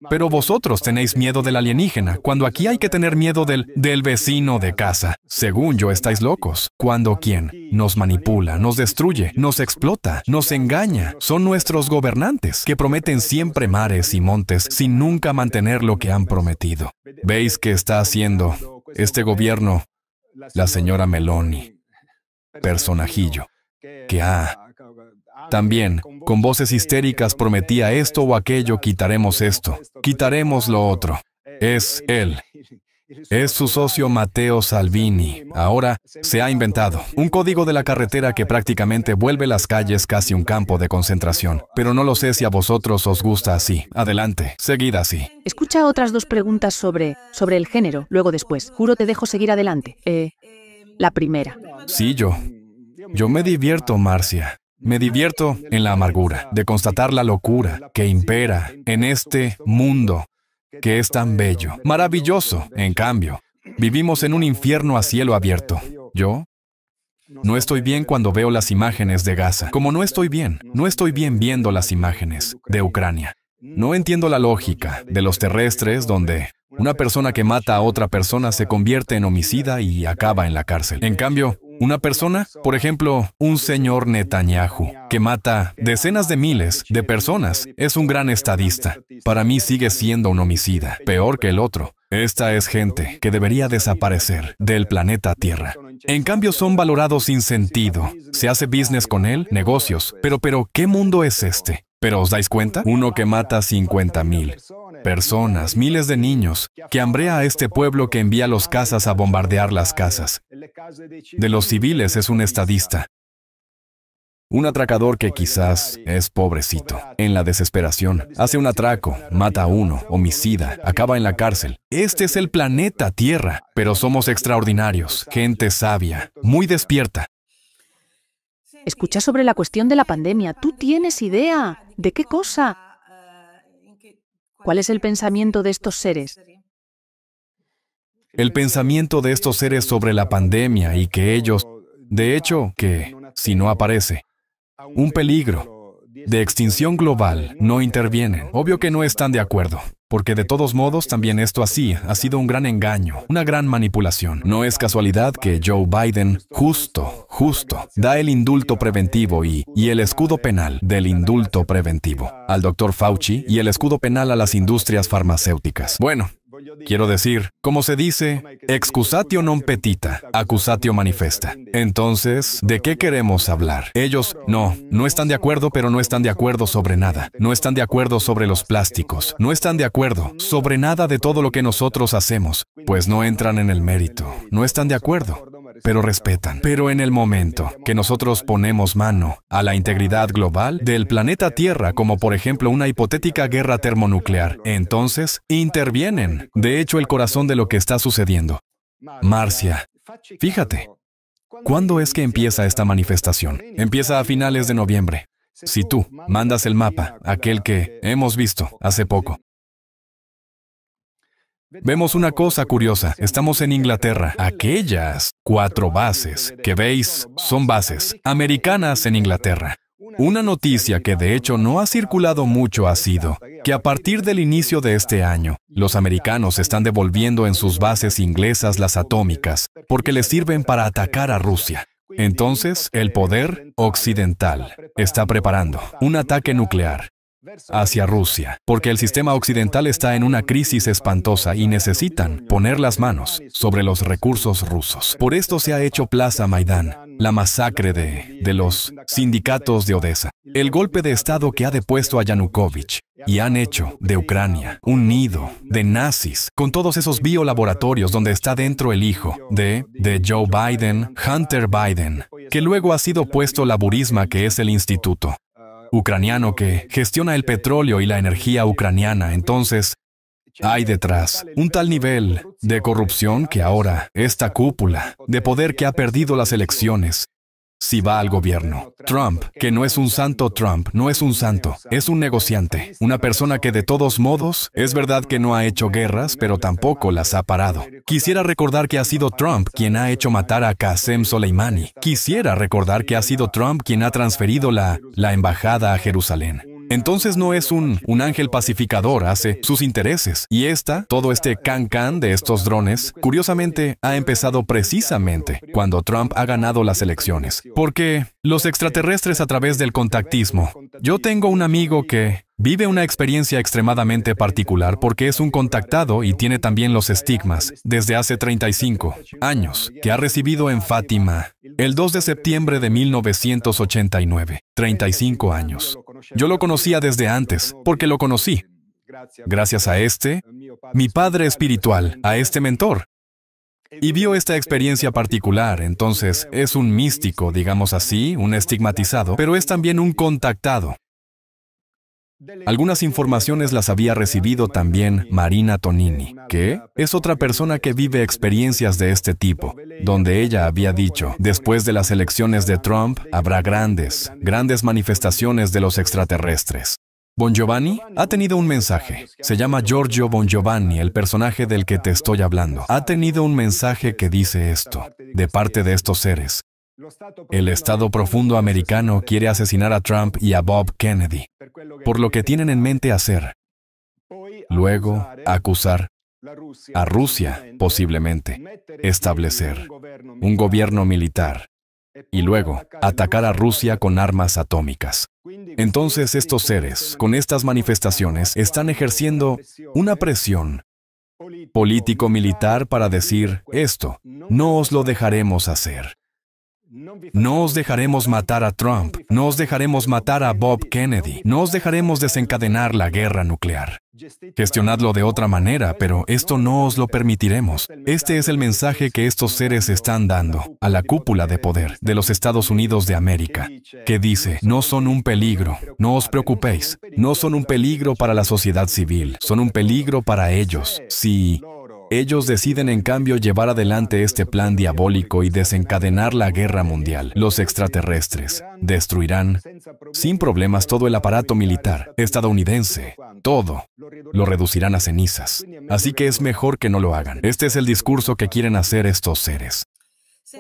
S2: pero vosotros tenéis miedo del alienígena, cuando aquí hay que tener miedo del vecino de casa. Según yo, estáis locos. Cuando ¿quién? Nos manipula, nos destruye, nos explota, nos engaña. Son nuestros gobernantes, que prometen siempre mares y montes sin nunca mantener lo que han prometido. ¿Veis qué está haciendo este gobierno? La señora Meloni, personajillo, que también, con voces histéricas prometía esto o aquello, quitaremos esto, quitaremos lo otro. Es él. Es su socio Matteo Salvini. Ahora se ha inventado un código de la carretera que prácticamente vuelve las calles casi un campo de concentración. Pero no lo sé si a vosotros os gusta así. Adelante, seguid así.
S1: Escucha otras dos preguntas sobre el género, luego después. Juro te dejo seguir adelante. La primera.
S2: Sí, yo me divierto, Marcia. Me divierto en la amargura de constatar la locura que impera en este mundo que es tan bello, maravilloso. En cambio, vivimos en un infierno a cielo abierto. Yo no estoy bien cuando veo las imágenes de Gaza. Como no estoy bien viendo las imágenes de Ucrania. No entiendo la lógica de los terrestres donde una persona que mata a otra persona se convierte en homicida y acaba en la cárcel. En cambio, una persona, por ejemplo, un señor Netanyahu, que mata decenas de miles de personas, es un gran estadista. Para mí sigue siendo un homicida, peor que el otro. Esta es gente que debería desaparecer del planeta Tierra. En cambio, son valorados sin sentido. Se hace business con él, negocios. Pero, ¿qué mundo es este? ¿Pero os dais cuenta? Uno que mata 50,000 personas, miles de niños, que hambrea a este pueblo que envía a los cazas a bombardear las casas. De los civiles es un estadista. Un atracador que quizás es pobrecito. En la desesperación, hace un atraco, mata a uno, homicida, acaba en la cárcel. Este es el planeta Tierra, pero somos extraordinarios, gente sabia, muy despierta.
S1: Escucha sobre la cuestión de la pandemia. ¿Tú tienes idea de qué cosa? ¿Cuál es el pensamiento de estos seres?
S2: El pensamiento de estos seres sobre la pandemia y que ellos, de hecho, que, si no aparece un peligro de extinción global, no intervienen. Obvio que no están de acuerdo, porque de todos modos también esto así ha sido un gran engaño, una gran manipulación. No es casualidad que Joe Biden justo da el indulto preventivo y el escudo penal del indulto preventivo al Dr. Fauci y el escudo penal a las industrias farmacéuticas. Bueno, quiero decir, como se dice, excusatio non petita, accusatio manifesta. Entonces, ¿de qué queremos hablar? Ellos no están de acuerdo, pero no están de acuerdo sobre nada. No están de acuerdo sobre los plásticos. No están de acuerdo sobre nada de todo lo que nosotros hacemos, pues no entran en el mérito. No están de acuerdo, pero respetan. Pero en el momento que nosotros ponemos mano a la integridad global del planeta Tierra, como por ejemplo una hipotética guerra termonuclear, entonces intervienen. De hecho, el corazón de lo que está sucediendo. Marcia, fíjate, ¿cuándo es que empieza esta manifestación? Empieza a finales de noviembre. Si tú mandas el mapa, aquel que hemos visto hace poco, vemos una cosa curiosa. Estamos en Inglaterra. Aquellas 4 bases que veis son bases americanas en Inglaterra. Una noticia que de hecho no ha circulado mucho ha sido que a partir del inicio de este año, los americanos están devolviendo en sus bases inglesas las atómicas porque les sirven para atacar a Rusia. Entonces, el poder occidental está preparando un ataque nuclear hacia Rusia, porque el sistema occidental está en una crisis espantosa y necesitan poner las manos sobre los recursos rusos. Por esto se ha hecho Plaza Maidán, la masacre de los sindicatos de Odessa, el golpe de Estado que ha depuesto a Yanukovych, y han hecho de Ucrania un nido de nazis, con todos esos biolaboratorios donde está dentro el hijo de Joe Biden, Hunter Biden, que luego ha sido puesto la Burisma, que es el instituto ucraniano que gestiona el petróleo y la energía ucraniana. Entonces, hay detrás un tal nivel de corrupción que ahora esta cúpula de poder que ha perdido las elecciones, si va al gobierno. Trump, que no es un santo, Trump no es un santo, es un negociante, una persona que de todos modos, es verdad que no ha hecho guerras, pero tampoco las ha parado. Quisiera recordar que ha sido Trump quien ha hecho matar a Qasem Soleimani. Quisiera recordar que ha sido Trump quien ha transferido la embajada a Jerusalén. Entonces no es un ángel pacificador, hace sus intereses. Y todo este can-can de estos drones, curiosamente, ha empezado precisamente cuando Trump ha ganado las elecciones. Porque los extraterrestres a través del contactismo. Yo tengo un amigo que vive una experiencia extremadamente particular porque es un contactado y tiene también los estigmas desde hace 35 años, que ha recibido en Fátima el 2 de septiembre de 1989. 35 años. Yo lo conocía desde antes, porque lo conocí. gracias a mi padre espiritual, a este mentor. Y vio esta experiencia particular, entonces es un místico, digamos así, un estigmatizado, pero es también un contactado. Algunas informaciones las había recibido también Marina Tonini, que es otra persona que vive experiencias de este tipo, donde ella había dicho, después de las elecciones de Trump, habrá grandes manifestaciones de los extraterrestres. Bongiovanni ha tenido un mensaje. Se llama Giorgio Bongiovanni, el personaje del que te estoy hablando. Ha tenido un mensaje que dice esto, de parte de estos seres. El Estado profundo americano quiere asesinar a Trump y a Bob Kennedy, por lo que tienen en mente hacer. Luego, acusar a Rusia, posiblemente, establecer un gobierno militar, y luego, atacar a Rusia con armas atómicas. Entonces estos seres, con estas manifestaciones, están ejerciendo una presión político-militar para decir esto, no os lo dejaremos hacer. No os dejaremos matar a Trump, no os dejaremos matar a Bob Kennedy, no os dejaremos desencadenar la guerra nuclear. Gestionadlo de otra manera, pero esto no os lo permitiremos. Este es el mensaje que estos seres están dando a la cúpula de poder de los Estados Unidos de América, que dice, no son un peligro, no os preocupéis, no son un peligro para la sociedad civil, son un peligro para ellos. Si ellos deciden en cambio llevar adelante este plan diabólico y desencadenar la guerra mundial, los extraterrestres destruirán sin problemas todo el aparato militar estadounidense, todo. Lo reducirán a cenizas. Así que es mejor que no lo hagan. Este es el discurso que quieren hacer estos seres.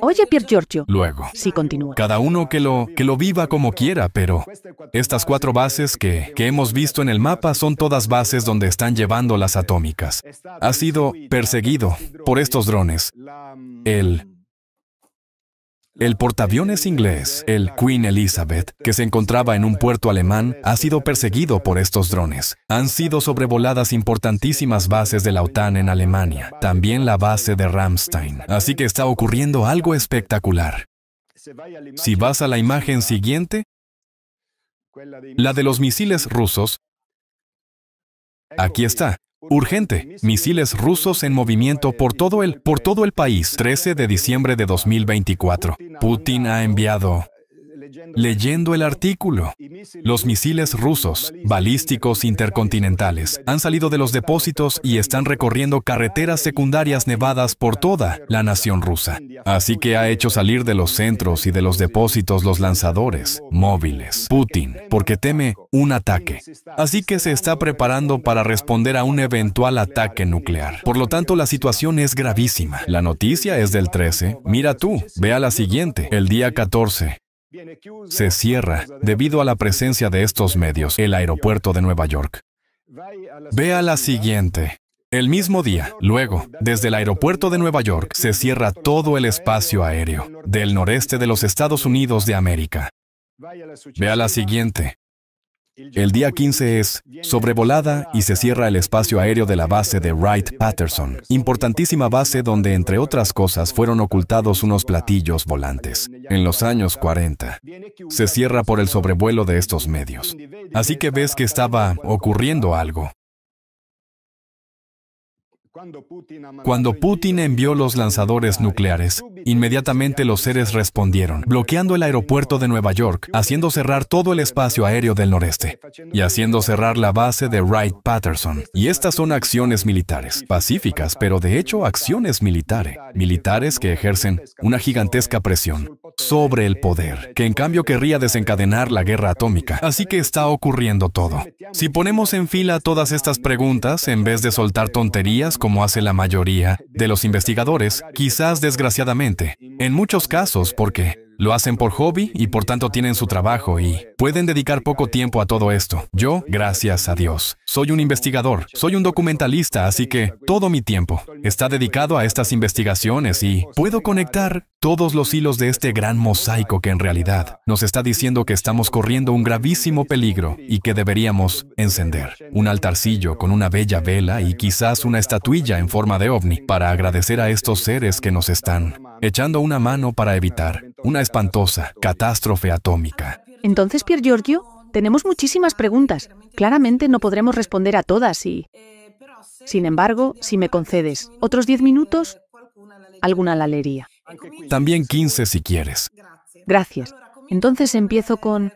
S1: Oye, Pier Giorgio.
S2: Luego,
S1: sí, continúa.
S2: Cada uno que lo viva como quiera, pero estas 4 bases que hemos visto en el mapa son todas bases donde están llevando las atómicas. Ha sido perseguido por estos drones. El portaaviones inglés, el Queen Elizabeth, que se encontraba en un puerto alemán, ha sido perseguido por estos drones. Han sido sobrevoladas importantísimas bases de la OTAN en Alemania, también la base de Ramstein. Así que está ocurriendo algo espectacular. Si vas a la imagen siguiente, la de los misiles rusos, aquí está. Urgente, misiles rusos en movimiento por todo el país. 13 de diciembre de 2024. Putin ha enviado... Leyendo el artículo, los misiles rusos, balísticos intercontinentales, han salido de los depósitos y están recorriendo carreteras secundarias nevadas por toda la nación rusa. Así que ha hecho salir de los centros y de los depósitos los lanzadores móviles. Putin, porque teme un ataque. Así que se está preparando para responder a un eventual ataque nuclear. Por lo tanto, la situación es gravísima. La noticia es del 13. Mira tú, ve a la siguiente. El día 14. Se cierra, debido a la presencia de estos medios, el aeropuerto de Nueva York. Ve a la siguiente. El mismo día, luego, desde el aeropuerto de Nueva York, se cierra todo el espacio aéreo del noreste de los Estados Unidos de América. Ve a la siguiente. El día 15 es sobrevolada y se cierra el espacio aéreo de la base de Wright-Patterson, importantísima base donde, entre otras cosas, fueron ocultados unos platillos volantes. En los años 40, se cierra por el sobrevuelo de estos medios. Así que ves que estaba ocurriendo algo. Cuando Putin envió los lanzadores nucleares, inmediatamente los seres respondieron, bloqueando el aeropuerto de Nueva York, haciendo cerrar todo el espacio aéreo del noreste y haciendo cerrar la base de Wright-Patterson. Y estas son acciones militares, pacíficas, pero de hecho acciones militares que ejercen una gigantesca presión sobre el poder, que en cambio querría desencadenar la guerra atómica. Así que está ocurriendo todo. Si ponemos en fila todas estas preguntas, en vez de soltar tonterías como hace la mayoría de los investigadores, quizás desgraciadamente, en muchos casos porque lo hacen por hobby y por tanto tienen su trabajo y pueden dedicar poco tiempo a todo esto. Yo, gracias a Dios, soy un investigador, soy un documentalista, así que todo mi tiempo está dedicado a estas investigaciones y puedo conectar todos los hilos de este gran mosaico que en realidad nos está diciendo que estamos corriendo un gravísimo peligro y que deberíamos encender un altarcillo con una bella vela y quizás una estatuilla en forma de ovni para agradecer a estos seres que nos están echando una mano para evitar una espantosa catástrofe atómica.
S1: Entonces, Pier Giorgio, Tenemos muchísimas preguntas. Claramente no podremos responder a todas y... Sin embargo, si me concedes otros 10 minutos, alguna la leería.
S2: También 15 si quieres.
S1: Gracias. Entonces empiezo con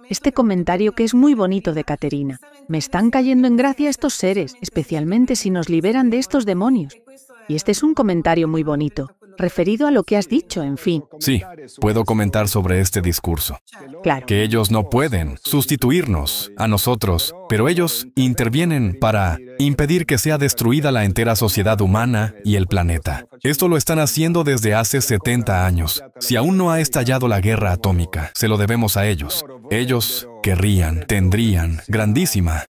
S1: este comentario que es muy bonito de Caterina. Me están cayendo en gracia estos seres, especialmente si nos liberan de estos demonios. Y este es un comentario muy bonito, referido a lo que has dicho, en fin.
S2: Sí, puedo comentar sobre este discurso.
S1: Claro.
S2: Que ellos no pueden sustituirnos a nosotros, pero ellos intervienen para impedir que sea destruida la entera sociedad humana y el planeta. Esto lo están haciendo desde hace 70 años. Si aún no ha estallado la guerra atómica, se lo debemos a ellos. Ellos tendrían grandísima,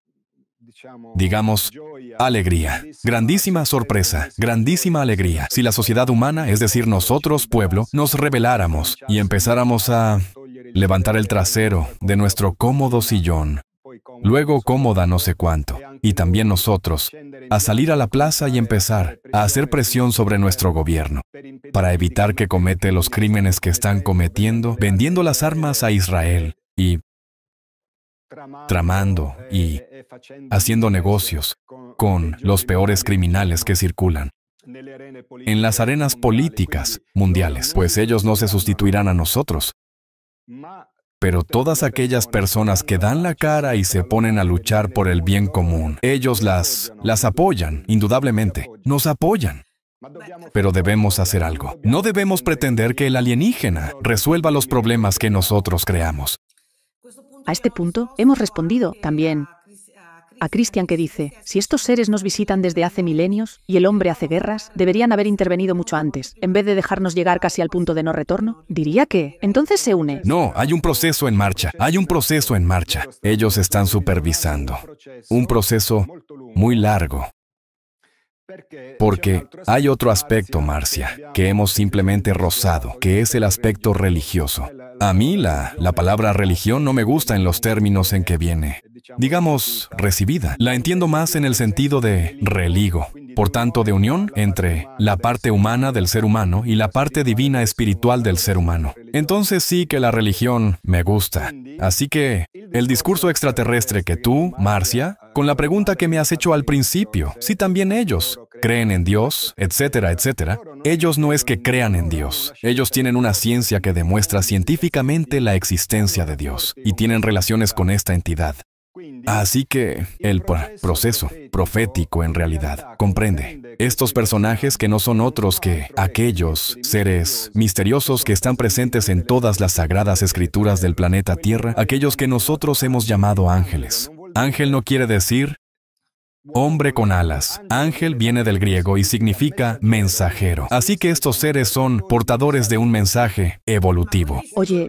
S2: digamos, alegría, grandísima sorpresa, grandísima alegría, si la sociedad humana, es decir, nosotros, pueblo, nos rebeláramos y empezáramos a levantar el trasero de nuestro cómodo sillón, luego cómoda no sé cuánto, y también nosotros, a salir a la plaza y empezar a hacer presión sobre nuestro gobierno, para evitar que comete los crímenes que están cometiendo, vendiendo las armas a Israel y tramando y haciendo negocios con los peores criminales que circulan en las arenas políticas mundiales, pues ellos no se sustituirán a nosotros. Pero todas aquellas personas que dan la cara y se ponen a luchar por el bien común, ellos las apoyan, indudablemente, nos apoyan. Pero debemos hacer algo. No debemos pretender que el alienígena resuelva los problemas que nosotros creamos.
S1: A este punto hemos respondido también a Christian, que dice, si estos seres nos visitan desde hace milenios y el hombre hace guerras, deberían haber intervenido mucho antes, en vez de dejarnos llegar casi al punto de no retorno. Diría que entonces se une.
S2: No, hay un proceso en marcha, hay un proceso en marcha. Ellos están supervisando un proceso muy largo. Porque hay otro aspecto, Marcia, que hemos simplemente rozado, que es el aspecto religioso. A mí la palabra religión no me gusta en los términos en que viene, digamos, recibida. La entiendo más en el sentido de religo, por tanto, de unión entre la parte humana del ser humano y la parte divina espiritual del ser humano. Entonces sí que la religión me gusta. Así que el discurso extraterrestre que tú, Marcia, con la pregunta que me has hecho al principio, si también ellos creen en Dios, etcétera, etcétera, ellos no es que crean en Dios. Ellos tienen una ciencia que demuestra científicamente la existencia de Dios y tienen relaciones con esta entidad. Así que el proceso profético en realidad comprende estos personajes que no son otros que aquellos seres misteriosos que están presentes en todas las sagradas escrituras del planeta Tierra, aquellos que nosotros hemos llamado ángeles. Ángel no quiere decir hombre con alas. Ángel viene del griego y significa mensajero. Así que estos seres son portadores de un mensaje evolutivo.
S1: Oye,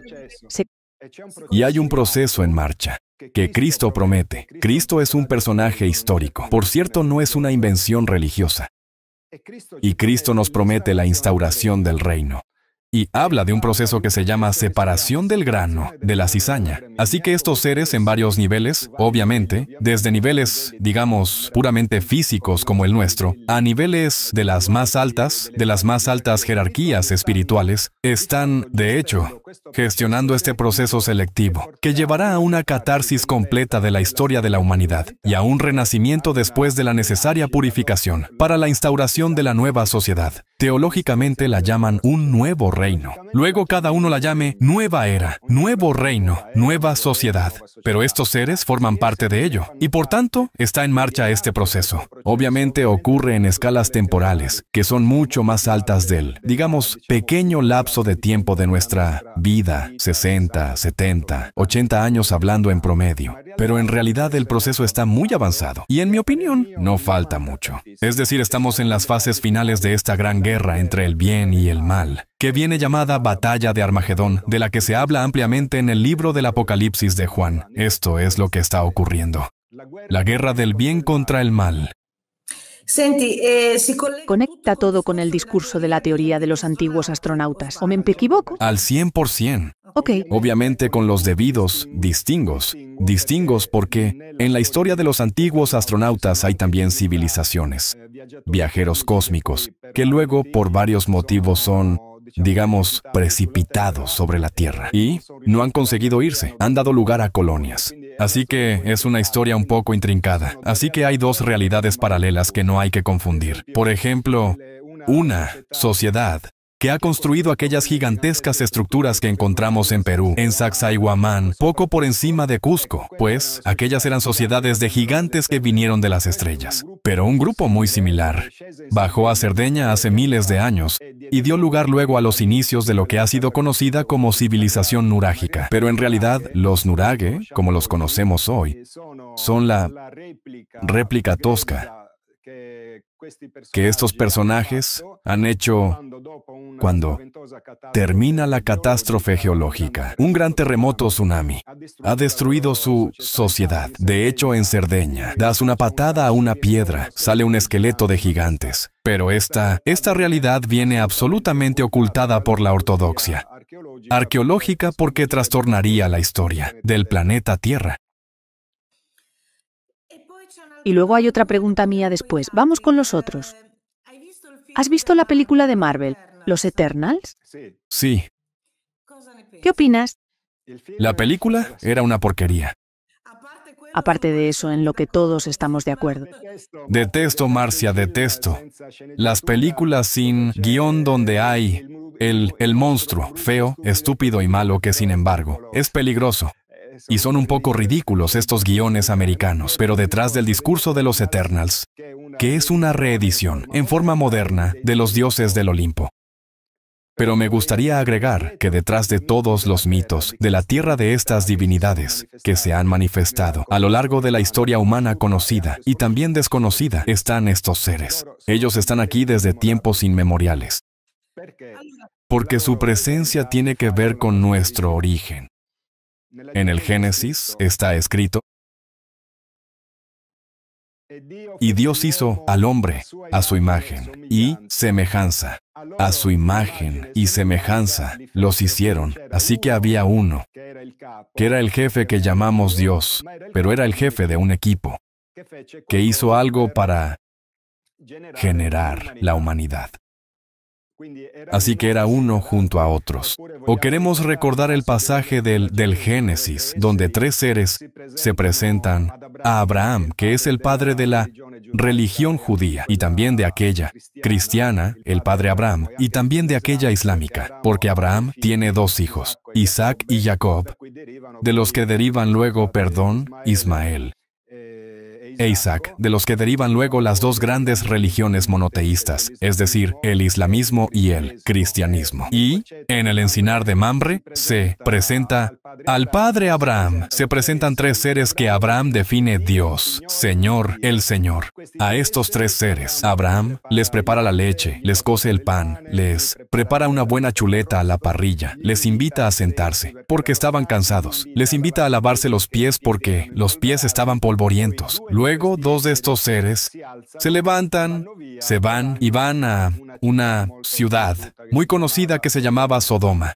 S2: y hay un proceso en marcha que Cristo promete. Cristo es un personaje histórico. Por cierto, no es una invención religiosa. Y Cristo nos promete la instauración del reino. Y habla de un proceso que se llama separación del grano de la cizaña. Así que estos seres en varios niveles, obviamente, desde niveles, digamos, puramente físicos como el nuestro, a niveles de las más altas jerarquías espirituales, están, de hecho, gestionando este proceso selectivo, que llevará a una catarsis completa de la historia de la humanidad y a un renacimiento después de la necesaria purificación para la instauración de la nueva sociedad. Teológicamente la llaman un nuevo reino. Luego cada uno la llame nueva era, nuevo reino, nueva sociedad. Pero estos seres forman parte de ello y por tanto está en marcha este proceso. Obviamente ocurre en escalas temporales que son mucho más altas del, digamos, pequeño lapso de tiempo de nuestra vida, 60, 70, 80 años hablando en promedio. Pero en realidad el proceso está muy avanzado y en mi opinión no falta mucho. Es decir, estamos en las fases finales de esta gran guerra entre el bien y el mal, que viene llamada Batalla de Armagedón, de la que se habla ampliamente en el libro del Apocalipsis de Juan. Esto es lo que está ocurriendo. La guerra del bien contra el mal.
S1: Conecta todo con el discurso de la teoría de los antiguos astronautas. ¿O me equivoco?
S2: Al 100%.
S1: Ok.
S2: Obviamente con los debidos distingos. Distingos porque en la historia de los antiguos astronautas hay también civilizaciones, viajeros cósmicos, que luego por varios motivos son digamos, precipitados sobre la Tierra. Y no han conseguido irse, han dado lugar a colonias. Así que es una historia un poco intrincada. Así que hay dos realidades paralelas que no hay que confundir. Por ejemplo, una sociedad que ha construido aquellas gigantescas estructuras que encontramos en Perú, en Sacsayhuamán, poco por encima de Cusco, pues aquellas eran sociedades de gigantes que vinieron de las estrellas. Pero un grupo muy similar bajó a Cerdeña hace miles de años y dio lugar luego a los inicios de lo que ha sido conocida como civilización nurágica. Pero en realidad, los nurage, como los conocemos hoy, son la réplica tosca que estos personajes han hecho cuando termina la catástrofe geológica. Un gran terremoto o tsunami ha destruido su sociedad. De hecho, en Cerdeña, das una patada a una piedra, sale un esqueleto de gigantes. Pero esta realidad viene absolutamente ocultada por la ortodoxia. Arqueológica porque trastornaría la historia del planeta Tierra.
S1: Y luego hay otra pregunta mía después. Vamos con los otros. ¿Has visto la película de Marvel, Los Eternals?
S2: Sí.
S1: ¿Qué opinas?
S2: La película era una porquería.
S1: Aparte de eso, en lo que todos estamos de acuerdo.
S2: Detesto, Marcia, detesto las películas sin guión donde hay el monstruo, feo, estúpido y malo que, sin embargo, es peligroso. Y son un poco ridículos estos guiones americanos, pero detrás del discurso de los Eternals, que es una reedición, en forma moderna, de los dioses del Olimpo. Pero me gustaría agregar que detrás de todos los mitos de la tierra de estas divinidades que se han manifestado a lo largo de la historia humana conocida y también desconocida, están estos seres. Ellos están aquí desde tiempos inmemoriales, porque su presencia tiene que ver con nuestro origen. En el Génesis está escrito: y Dios hizo al hombre a su imagen y semejanza. A su imagen y semejanza los hicieron. Así que había uno, que era el jefe que llamamos Dios, pero era el jefe de un equipo, que hizo algo para generar la humanidad. Así que era uno junto a otros. O queremos recordar el pasaje del Génesis, donde tres seres se presentan a Abraham, que es el padre de la religión judía, y también de aquella cristiana, el padre Abraham, y también de aquella islámica, porque Abraham tiene dos hijos, Isaac y Jacob, de los que derivan luego, Ismael e Isaac, de los que derivan luego las dos grandes religiones monoteístas, es decir, el islamismo y el cristianismo. Y en el encinar de Mamre se presenta al padre Abraham. Se presentan tres seres que Abraham define Dios, Señor, el Señor. A estos tres seres, Abraham les prepara la leche, les cose el pan, les prepara una buena chuleta a la parrilla, les invita a sentarse, porque estaban cansados, les invita a lavarse los pies porque los pies estaban polvorientos. Luego, dos de estos seres se levantan, se van y van a una ciudad muy conocida que se llamaba Sodoma.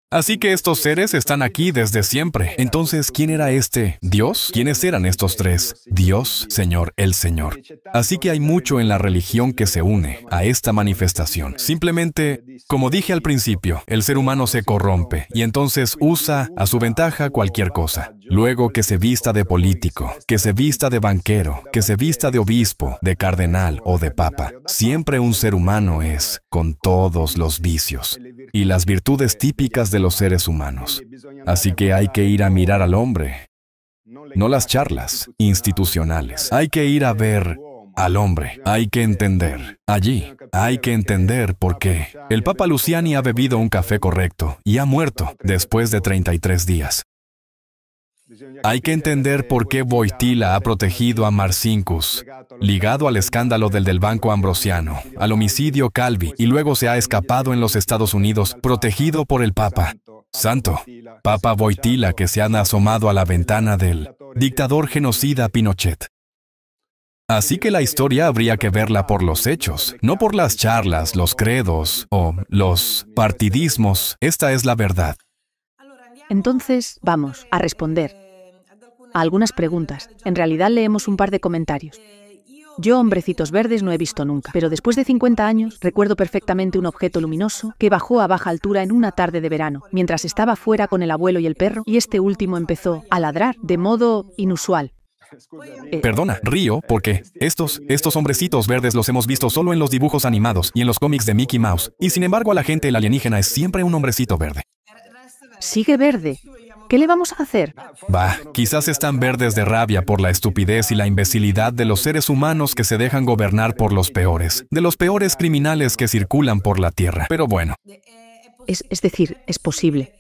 S2: Así que estos seres están aquí desde siempre. Entonces, ¿quién era este Dios? ¿Quiénes eran estos tres? Dios, Señor, el Señor. Así que hay mucho en la religión que se une a esta manifestación. Simplemente, como dije al principio, el ser humano se corrompe y entonces usa a su ventaja cualquier cosa. Luego que se vista de político, que se vista de banquero, que se vista de obispo, de cardenal o de papa. Siempre un ser humano es con todos los vicios y las virtudes típicas de los seres humanos. Así que hay que ir a mirar al hombre, no las charlas institucionales. Hay que ir a ver al hombre. Hay que entender. Allí, hay que entender por qué el Papa Luciani ha bebido un café correcto y ha muerto después de 33 días. Hay que entender por qué Wojtyla ha protegido a Marcinkus, ligado al escándalo del Banco Ambrosiano, al homicidio Calvi, y luego se ha escapado en los Estados Unidos, protegido por el Papa Santo, Papa Wojtyla, que se han asomado a la ventana del dictador genocida Pinochet. Así que la historia habría que verla por los hechos, no por las charlas, los credos o los partidismos. Esta es la verdad.
S1: Entonces, vamos a responder a algunas preguntas. En realidad leemos un par de comentarios. Yo hombrecitos verdes no he visto nunca, pero después de 50 años recuerdo perfectamente un objeto luminoso que bajó a baja altura en una tarde de verano, mientras estaba fuera con el abuelo y el perro, y este último empezó a ladrar de modo inusual.
S2: Perdona, río, porque estos hombrecitos verdes los hemos visto solo en los dibujos animados y en los cómics de Mickey Mouse, y sin embargo a la gente el alienígena es siempre un hombrecito verde.
S1: Sigue verde. ¿Qué le vamos a hacer?
S2: Bah, quizás están verdes de rabia por la estupidez y la imbecilidad de los seres humanos que se dejan gobernar por los peores, de los peores criminales que circulan por la Tierra. Pero bueno.
S1: Es decir, es posible.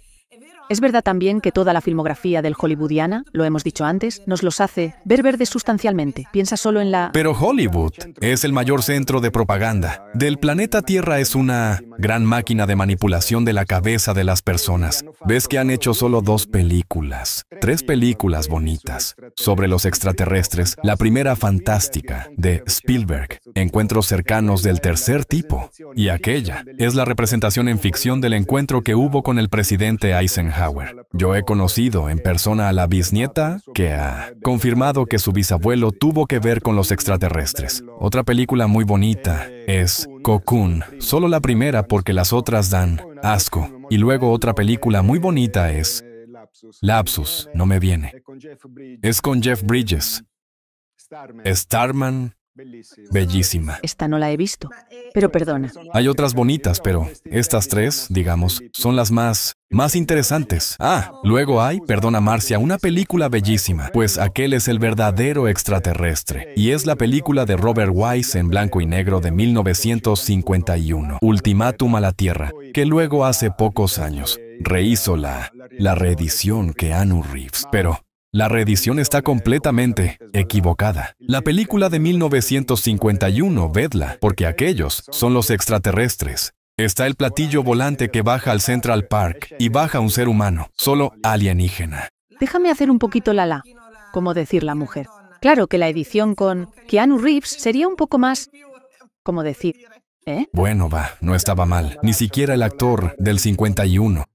S1: Es verdad también que toda la filmografía del hollywoodiana, lo hemos dicho antes, nos los hace ver verdes sustancialmente. Piensa solo en la...
S2: Pero Hollywood es el mayor centro de propaganda. Del planeta Tierra es una gran máquina de manipulación de la cabeza de las personas. Ves que han hecho solo 2 películas, 3 películas bonitas, sobre los extraterrestres. La primera fantástica, de Spielberg, Encuentros cercanos del tercer tipo. Y aquella es la representación en ficción del encuentro que hubo con el presidente Eisenhower. Yo he conocido en persona a la bisnieta que ha confirmado que su bisabuelo tuvo que ver con los extraterrestres. Otra película muy bonita es Cocoon, solo la primera porque las otras dan asco. Y luego otra película muy bonita es Lapsus, no me viene. Es con Jeff Bridges. Starman. Bellísima.
S1: Esta no la he visto, pero perdona.
S2: Hay otras bonitas, pero estas 3, digamos, son las más interesantes. Ah, luego hay, perdona Marcia, una película bellísima, pues aquel es el verdadero extraterrestre. Y es la película de Robert Wise en blanco y negro de 1951, Ultimátum a la Tierra, que luego hace pocos años rehizo la reedición Keanu Reeves. Pero la reedición está completamente equivocada. La película de 1951, vedla, porque aquellos son los extraterrestres. Está el platillo volante que baja al Central Park y baja un ser humano, solo alienígena.
S1: Déjame hacer un poquito la, como decir la mujer. Claro que la edición con Keanu Reeves sería un poco más, como decir, ¿eh?
S2: Bueno, va, no estaba mal. Ni siquiera el actor del 51.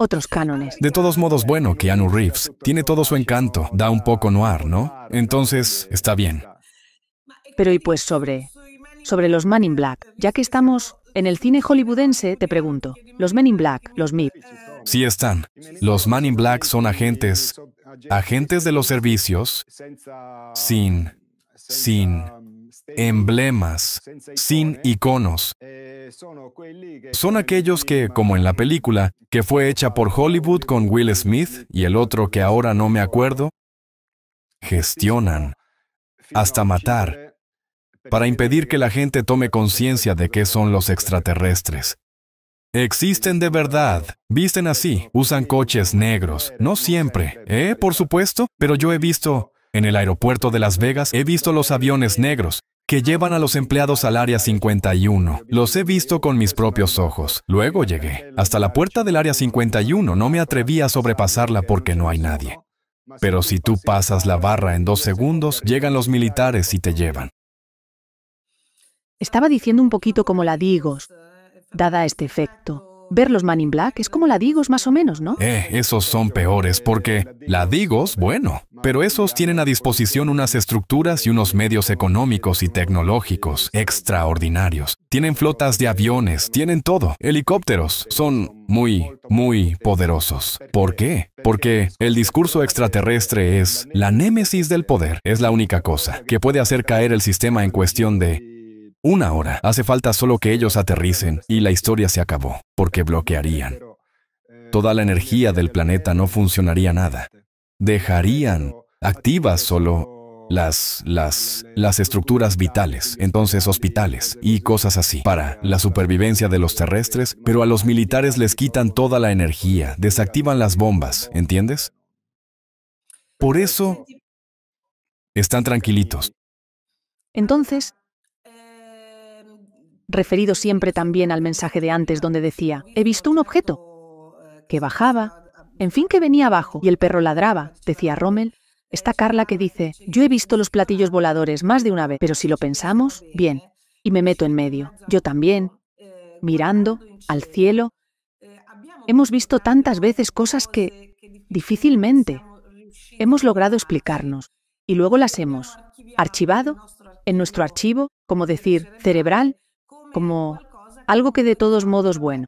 S1: Otros cánones.
S2: De todos modos, bueno, Keanu Reeves tiene todo su encanto, da un poco noir, ¿no? Entonces, está bien.
S1: Pero y pues sobre los Men in Black, ya que estamos en el cine hollywoodense, te pregunto, los Men in Black, los MIB.
S2: Sí están. Los Men in Black son agentes de los servicios, sin emblemas, sin iconos. Son aquellos que, como en la película, que fue hecha por Hollywood con Will Smith y el otro que ahora no me acuerdo, gestionan hasta matar para impedir que la gente tome conciencia de qué son los extraterrestres. Existen de verdad, visten así, usan coches negros, no siempre, por supuesto, pero yo he visto, en el aeropuerto de Las Vegas, he visto los aviones negros que llevan a los empleados al Área 51. Los he visto con mis propios ojos. Luego llegué hasta la puerta del Área 51, no me atreví a sobrepasarla porque no hay nadie. Pero si tú pasas la barra en 2 segundos, llegan los militares y te llevan.
S1: Estaba diciendo un poquito como la Digos, dada este efecto. Ver los Man in Black es como la Digos más o menos, ¿no?
S2: Esos son peores porque la Digos, bueno, pero esos tienen a disposición unas estructuras y unos medios económicos y tecnológicos extraordinarios. Tienen flotas de aviones, tienen todo. Helicópteros, son muy poderosos. ¿Por qué? Porque el discurso extraterrestre es la némesis del poder. Es la única cosa que puede hacer caer el sistema en cuestión de 1 hora. Hace falta solo que ellos aterricen y la historia se acabó, porque bloquearían. Toda la energía del planeta no funcionaría nada. Dejarían activas solo las estructuras vitales, entonces hospitales y cosas así, para la supervivencia de los terrestres, pero a los militares les quitan toda la energía, desactivan las bombas, ¿entiendes? Por eso están tranquilitos.
S1: Entonces, referido siempre también al mensaje de antes donde decía, he visto un objeto que bajaba, en fin que venía abajo, y el perro ladraba, decía Rommel. Está Carla que dice, yo he visto los platillos voladores más de una vez, pero si lo pensamos, bien, y me meto en medio, yo también, mirando al cielo. Hemos visto tantas veces cosas que difícilmente hemos logrado explicarnos, y luego las hemos archivado en nuestro archivo, como decir, cerebral, como algo que de todos modos, bueno,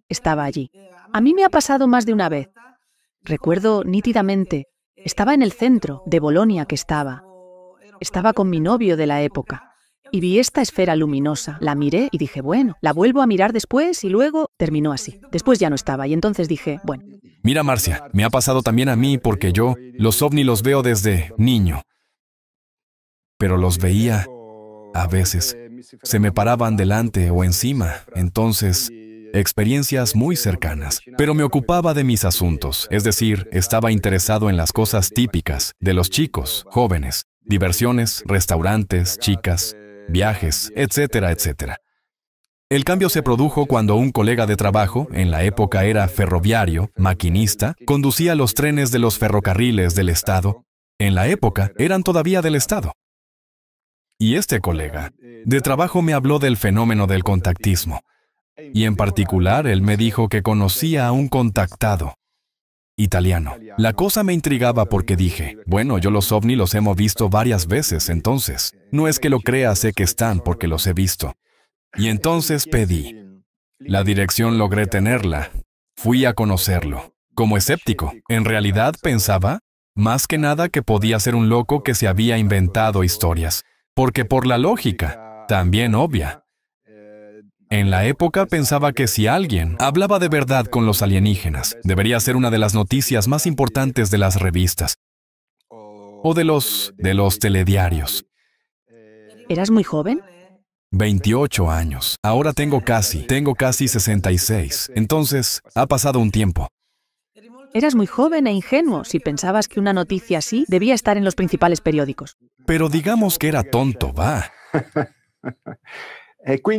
S1: estaba allí. A mí me ha pasado más de una vez. Recuerdo nítidamente, estaba en el centro de Bolonia que estaba con mi novio de la época. Y vi esta esfera luminosa, la miré y dije, bueno, la vuelvo a mirar después y luego terminó así. Después ya no estaba y entonces dije, bueno.
S2: Mira, Marcia, me ha pasado también a mí porque yo los ovni los veo desde niño. Pero los veía a veces. Se me paraban delante o encima, entonces experiencias muy cercanas. Pero me ocupaba de mis asuntos, es decir, estaba interesado en las cosas típicas de los chicos, jóvenes, diversiones, restaurantes, chicas, viajes, etcétera, etcétera. El cambio se produjo cuando un colega de trabajo, en la época era ferroviario, maquinista, conducía los trenes de los ferrocarriles del Estado. En la época eran todavía del Estado. Y este colega de trabajo me habló del fenómeno del contactismo. Y en particular, él me dijo que conocía a un contactado italiano. La cosa me intrigaba porque dije, bueno, yo los ovni los hemos visto varias veces, entonces, no es que lo crea, sé que están porque los he visto. Y entonces pedí. La dirección logré tenerla. Fui a conocerlo. Como escéptico, en realidad pensaba, más que nada, que podía ser un loco que se había inventado historias. Porque por la lógica, también obvia. En la época pensaba que si alguien hablaba de verdad con los alienígenas, debería ser una de las noticias más importantes de las revistas o de los telediarios.
S1: ¿Eras muy joven?
S2: 28 años. Ahora tengo casi 66. Entonces, ha pasado un tiempo.
S1: Eras muy joven e ingenuo si pensabas que una noticia así debía estar en los principales periódicos.
S2: Pero digamos que era tonto, va.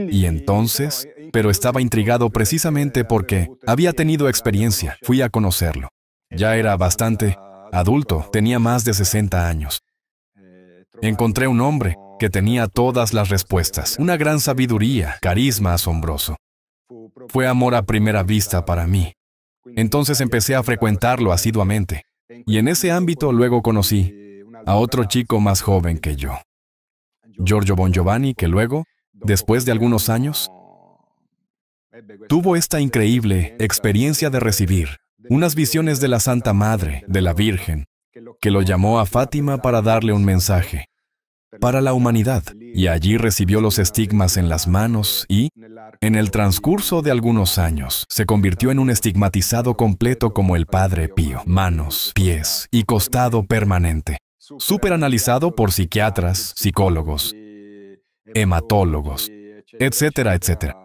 S2: Y entonces, pero estaba intrigado precisamente porque había tenido experiencia. Fui a conocerlo. Ya era bastante adulto, tenía más de 60 años. Encontré un hombre que tenía todas las respuestas, una gran sabiduría, carisma asombroso. Fue amor a primera vista para mí. Entonces empecé a frecuentarlo asiduamente. Y en ese ámbito luego conocí a otro chico más joven que yo, Giorgio Bongiovanni, que luego, después de algunos años, tuvo esta increíble experiencia de recibir unas visiones de la Santa Madre, de la Virgen, que lo llamó a Fátima para darle un mensaje para la humanidad, y allí recibió los estigmas en las manos y, en el transcurso de algunos años, se convirtió en un estigmatizado completo como el Padre Pío, manos, pies y costado permanente, superanalizado por psiquiatras, psicólogos, hematólogos, etcétera, etcétera.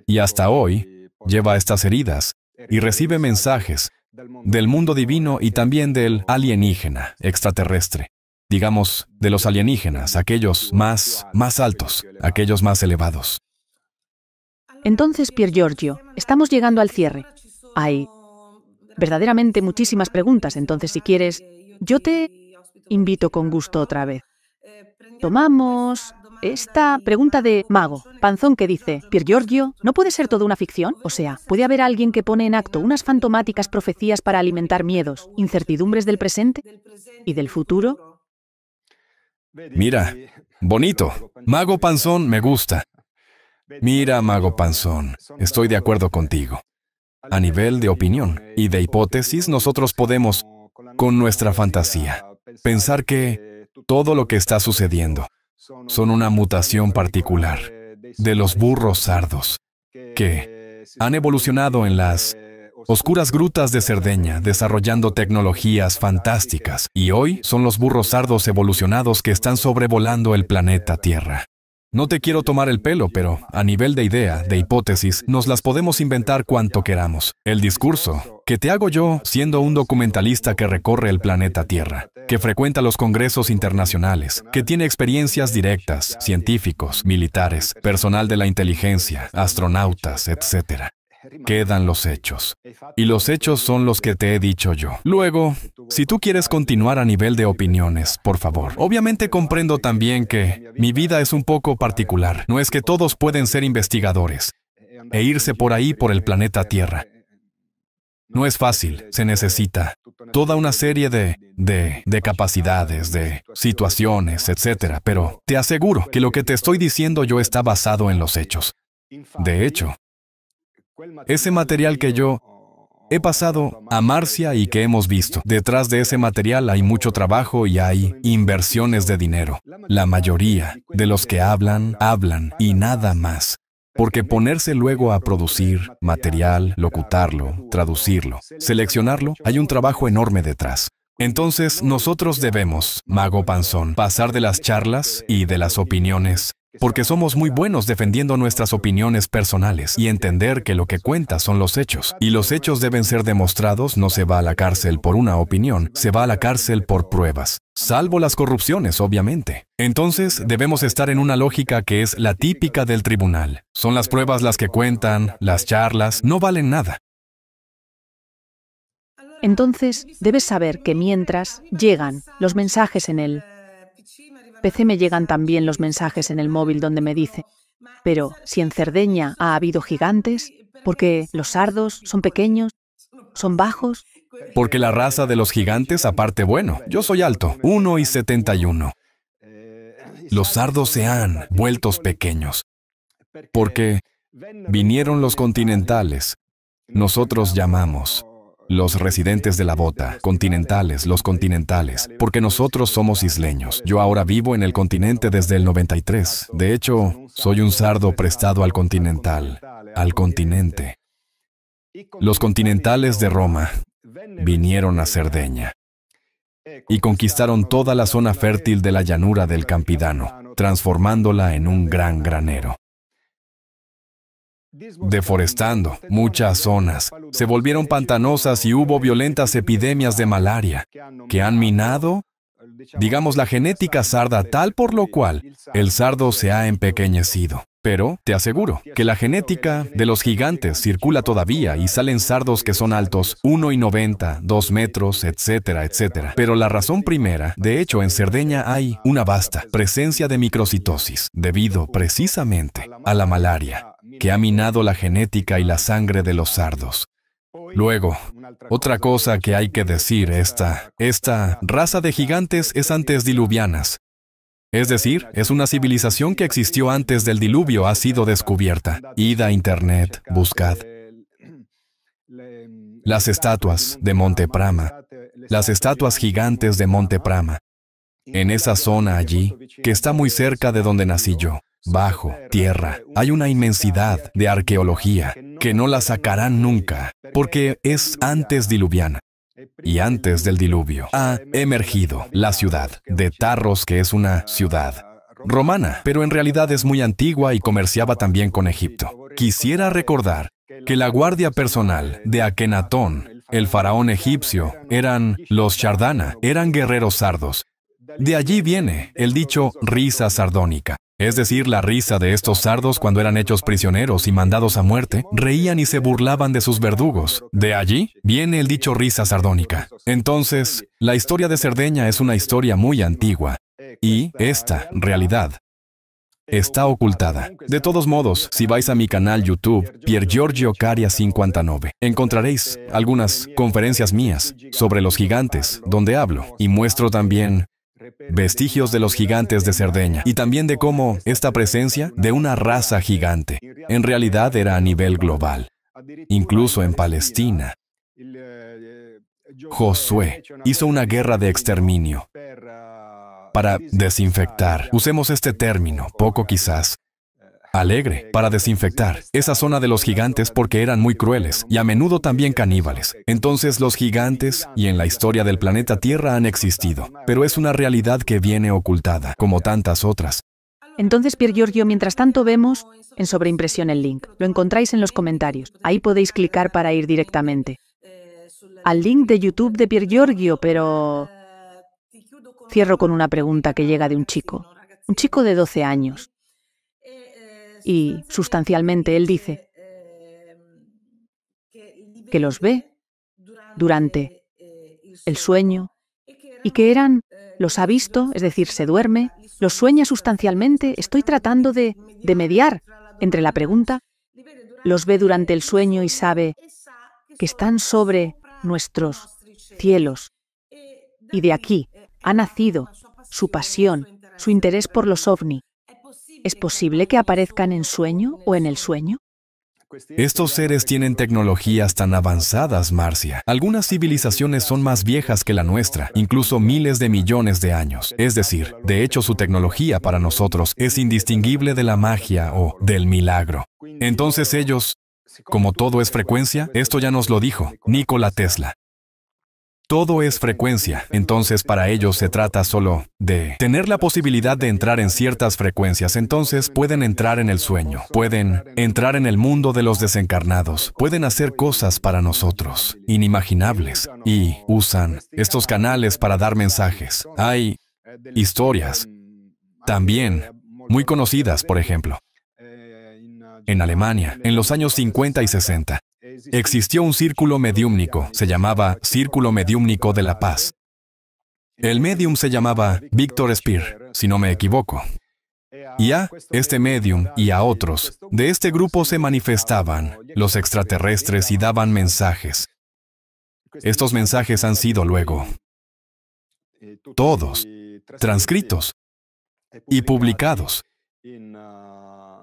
S2: Y hasta hoy lleva estas heridas y recibe mensajes del mundo divino y también del alienígena, extraterrestre. Digamos, de los alienígenas, aquellos más altos, aquellos más elevados.
S1: Entonces, Pier Giorgio, estamos llegando al cierre. Hay verdaderamente muchísimas preguntas, entonces si quieres, yo te invito con gusto otra vez. Tomamos esta pregunta de Mago Panzón que dice, Pier Giorgio, ¿no puede ser todo una ficción? O sea, ¿puede haber alguien que pone en acto unas fantomáticas profecías para alimentar miedos, incertidumbres del presente y del futuro?
S2: Mira, bonito. Mago Panzón me gusta. Mira, Mago Panzón, estoy de acuerdo contigo. A nivel de opinión y de hipótesis, nosotros podemos, con nuestra fantasía, pensar que todo lo que está sucediendo son una mutación particular de los burros sardos que han evolucionado en las oscuras grutas de Cerdeña, desarrollando tecnologías fantásticas, y hoy son los burros sardos evolucionados que están sobrevolando el planeta Tierra. No te quiero tomar el pelo, pero a nivel de idea, de hipótesis, nos las podemos inventar cuanto queramos. El discurso que te hago yo, siendo un documentalista que recorre el planeta Tierra, que frecuenta los congresos internacionales, que tiene experiencias directas, científicos, militares, personal de la inteligencia, astronautas, etc. Quedan los hechos. Y los hechos son los que te he dicho yo. Luego, si tú quieres continuar a nivel de opiniones, por favor. Obviamente comprendo también que mi vida es un poco particular. No es que todos pueden ser investigadores e irse por ahí por el planeta Tierra. No es fácil, se necesita toda una serie de capacidades, de situaciones, etc. Pero te aseguro que lo que te estoy diciendo yo está basado en los hechos. De hecho, ese material que yo he pasado a Marcia y que hemos visto, detrás de ese material hay mucho trabajo y hay inversiones de dinero. La mayoría de los que hablan y nada más. Porque ponerse luego a producir material, locutarlo, traducirlo, seleccionarlo, hay un trabajo enorme detrás. Entonces, nosotros debemos, Mago Panzón, pasar de las charlas y de las opiniones, porque somos muy buenos defendiendo nuestras opiniones personales y entender que lo que cuenta son los hechos. Y los hechos deben ser demostrados, no se va a la cárcel por una opinión, se va a la cárcel por pruebas. Salvo las corrupciones, obviamente. Entonces, debemos estar en una lógica que es la típica del tribunal. Son las pruebas las que cuentan, las charlas no valen nada.
S1: Entonces, debes saber que mientras llegan los mensajes en el PC, me llegan también los mensajes en el móvil donde me dice, pero si en Cerdeña ha habido gigantes, porque los sardos son pequeños, son bajos.
S2: Porque la raza de los gigantes, aparte, bueno, yo soy alto, 1,71. Los sardos se han vuelto pequeños, porque vinieron los continentales. Nosotros llamamos los residentes de la bota, continentales, los continentales, porque nosotros somos isleños. Yo ahora vivo en el continente desde el 93. De hecho, soy un sardo prestado al continental, al continente. Los continentales de Roma vinieron a Cerdeña y conquistaron toda la zona fértil de la llanura del Campidano, transformándola en un gran granero. Deforestando muchas zonas, se volvieron pantanosas y hubo violentas epidemias de malaria que han minado, digamos, la genética sarda, tal por lo cual el sardo se ha empequeñecido. Pero te aseguro que la genética de los gigantes circula todavía y salen sardos que son altos 1,90, 2 metros, etcétera, etcétera. Pero la razón primera, de hecho, en Cerdeña hay una vasta presencia de microcitosis, debido precisamente a la malaria, que ha minado la genética y la sangre de los sardos. Luego, otra cosa que hay que decir, esta raza de gigantes es antediluvianas. Es decir, es una civilización que existió antes del diluvio, ha sido descubierta. Id a internet, buscad. Las estatuas de Monte Prama, las estatuas gigantes de Monte Prama. En esa zona allí, que está muy cerca de donde nací yo, bajo tierra, hay una inmensidad de arqueología que no la sacarán nunca, porque es antediluviana. Y antes del diluvio ha emergido la ciudad de Tarros, que es una ciudad romana, pero en realidad es muy antigua y comerciaba también con Egipto. Quisiera recordar que la guardia personal de Akenatón, el faraón egipcio, eran los Shardana, eran guerreros sardos. De allí viene el dicho risa sardónica. Es decir, la risa de estos sardos cuando eran hechos prisioneros y mandados a muerte, reían y se burlaban de sus verdugos. De allí viene el dicho risa sardónica. Entonces, la historia de Cerdeña es una historia muy antigua, y esta realidad está ocultada. De todos modos, si vais a mi canal YouTube, Pier Giorgio Caria 59, encontraréis algunas conferencias mías sobre los gigantes, donde hablo, y muestro también vestigios de los gigantes de Cerdeña y también de cómo esta presencia de una raza gigante en realidad era a nivel global. Incluso en Palestina, Josué hizo una guerra de exterminio para desinfectar. Usemos este término, poco quizás alegre, para desinfectar esa zona de los gigantes porque eran muy crueles y a menudo también caníbales. Entonces los gigantes y en la historia del planeta Tierra han existido, pero es una realidad que viene ocultada, como tantas otras.
S1: Entonces, Pier Giorgio, mientras tanto vemos en sobreimpresión el link. Lo encontráis en los comentarios. Ahí podéis clicar para ir directamente al link de YouTube de Pier Giorgio, pero cierro con una pregunta que llega de un chico de 12 años. Y sustancialmente él dice que los ve durante el sueño y que los ha visto, es decir, se duerme, los sueña sustancialmente. Estoy tratando de mediar entre la pregunta, los ve durante el sueño y sabe que están sobre nuestros cielos. Y de aquí ha nacido su pasión, su interés por los ovni. ¿Es posible que aparezcan en sueño o en el sueño?
S2: Estos seres tienen tecnologías tan avanzadas, Marcia. Algunas civilizaciones son más viejas que la nuestra, incluso miles de millones de años. Es decir, de hecho su tecnología para nosotros es indistinguible de la magia o del milagro. Entonces ellos, como todo es frecuencia, esto ya nos lo dijo Nikola Tesla. Todo es frecuencia, entonces para ellos se trata solo de tener la posibilidad de entrar en ciertas frecuencias, entonces pueden entrar en el sueño, pueden entrar en el mundo de los desencarnados, pueden hacer cosas para nosotros, inimaginables, y usan estos canales para dar mensajes. Hay historias, también muy conocidas, por ejemplo. En Alemania, en los años 50 y 60, existió un círculo mediúmnico, se llamaba Círculo Mediúmnico de la Paz. El medium se llamaba Victor Speer, si no me equivoco. Y a este medium y a otros de este grupo se manifestaban los extraterrestres y daban mensajes. Estos mensajes han sido luego todos transcritos y publicados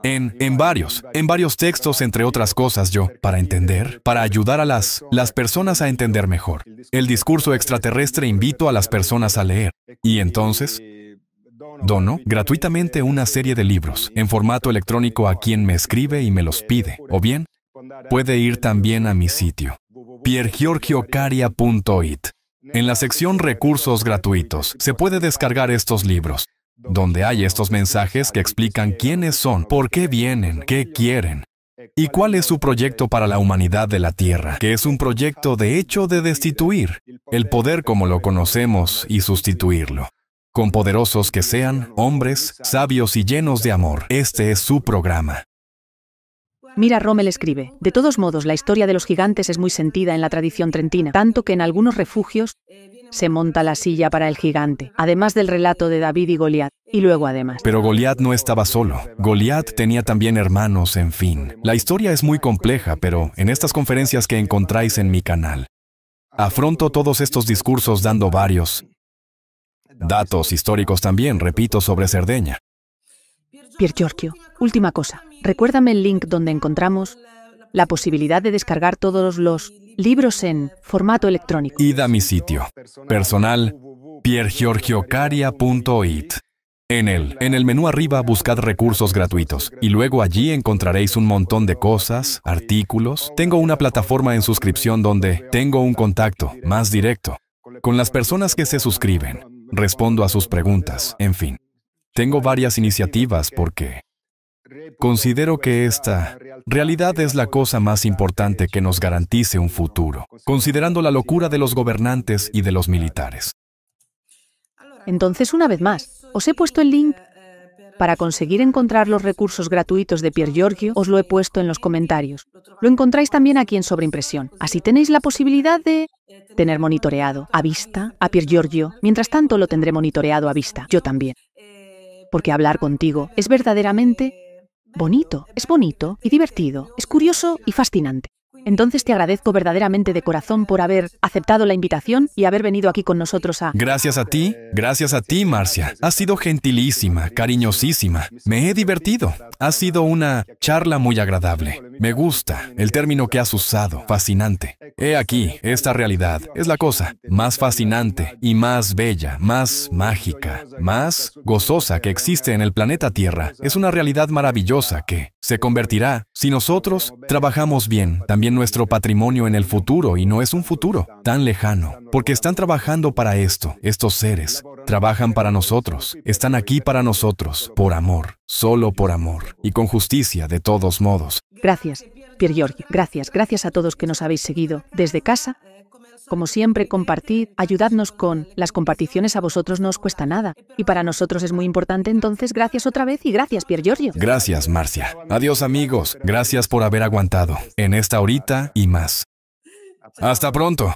S2: en varios textos, entre otras cosas, para ayudar a las personas a entender mejor. El discurso extraterrestre invito a las personas a leer. Y entonces, dono gratuitamente una serie de libros en formato electrónico a quien me escribe y me los pide. O bien, puede ir también a mi sitio, piergiorgiocaria.it. En la sección Recursos gratuitos, se puede descargar estos libros, donde hay estos mensajes que explican quiénes son, por qué vienen, qué quieren, y cuál es su proyecto para la humanidad de la Tierra, que es un proyecto de hecho de destituir el poder como lo conocemos y sustituirlo, con poderosos que sean, hombres, sabios y llenos de amor. Este es su programa.
S1: Mira, Rommel escribe, de todos modos, la historia de los gigantes es muy sentida en la tradición trentina, tanto que en algunos refugios se monta la silla para el gigante, además del relato de David y Goliat, y luego además.
S2: Pero Goliat no estaba solo. Goliat tenía también hermanos, en fin. La historia es muy compleja, pero en estas conferencias que encontráis en mi canal, afronto todos estos discursos dando varios datos históricos también, repito, sobre Cerdeña.
S1: Piergiorgio, última cosa. Recuérdame el link donde encontramos la posibilidad de descargar todos los libros en formato electrónico.
S2: Id a mi sitio personal, piergiorgiocaria.it. En el menú arriba buscad recursos gratuitos y luego allí encontraréis un montón de cosas, artículos. Tengo una plataforma en suscripción donde tengo un contacto más directo con las personas que se suscriben. Respondo a sus preguntas, en fin. Tengo varias iniciativas porque considero que esta realidad es la cosa más importante que nos garantice un futuro, considerando la locura de los gobernantes y de los militares.
S1: Entonces, una vez más, os he puesto el link para conseguir encontrar los recursos gratuitos de Piergiorgio, os lo he puesto en los comentarios. Lo encontráis también aquí en Sobreimpresión. Así tenéis la posibilidad de tener monitoreado a vista a Piergiorgio. Mientras tanto, lo tendré monitoreado a vista. Yo también. Porque hablar contigo es verdaderamente bonito, es bonito y divertido, es curioso y fascinante. Entonces te agradezco verdaderamente de corazón por haber aceptado la invitación y haber venido aquí con nosotros a...
S2: Gracias a ti, Marcia. Has sido gentilísima, cariñosísima. Me he divertido. Ha sido una charla muy agradable. Me gusta el término que has usado, fascinante. He aquí, esta realidad es la cosa más fascinante y más bella, más mágica, más gozosa que existe en el planeta Tierra. Es una realidad maravillosa que se convertirá, si nosotros trabajamos bien, también nuestro patrimonio en el futuro, y no es un futuro tan lejano, porque están trabajando para esto. Estos seres trabajan para nosotros, están aquí para nosotros, por amor, solo por amor, y con justicia de todos modos.
S1: Gracias, Piergiorgio. Gracias a todos que nos habéis seguido desde casa. Como siempre, compartid, ayudadnos con las comparticiones, a vosotros no os cuesta nada. Y para nosotros es muy importante, entonces gracias otra vez y gracias, Piergiorgio.
S2: Gracias, Marcia. Adiós, amigos. Gracias por haber aguantado en esta horita y más. Hasta pronto.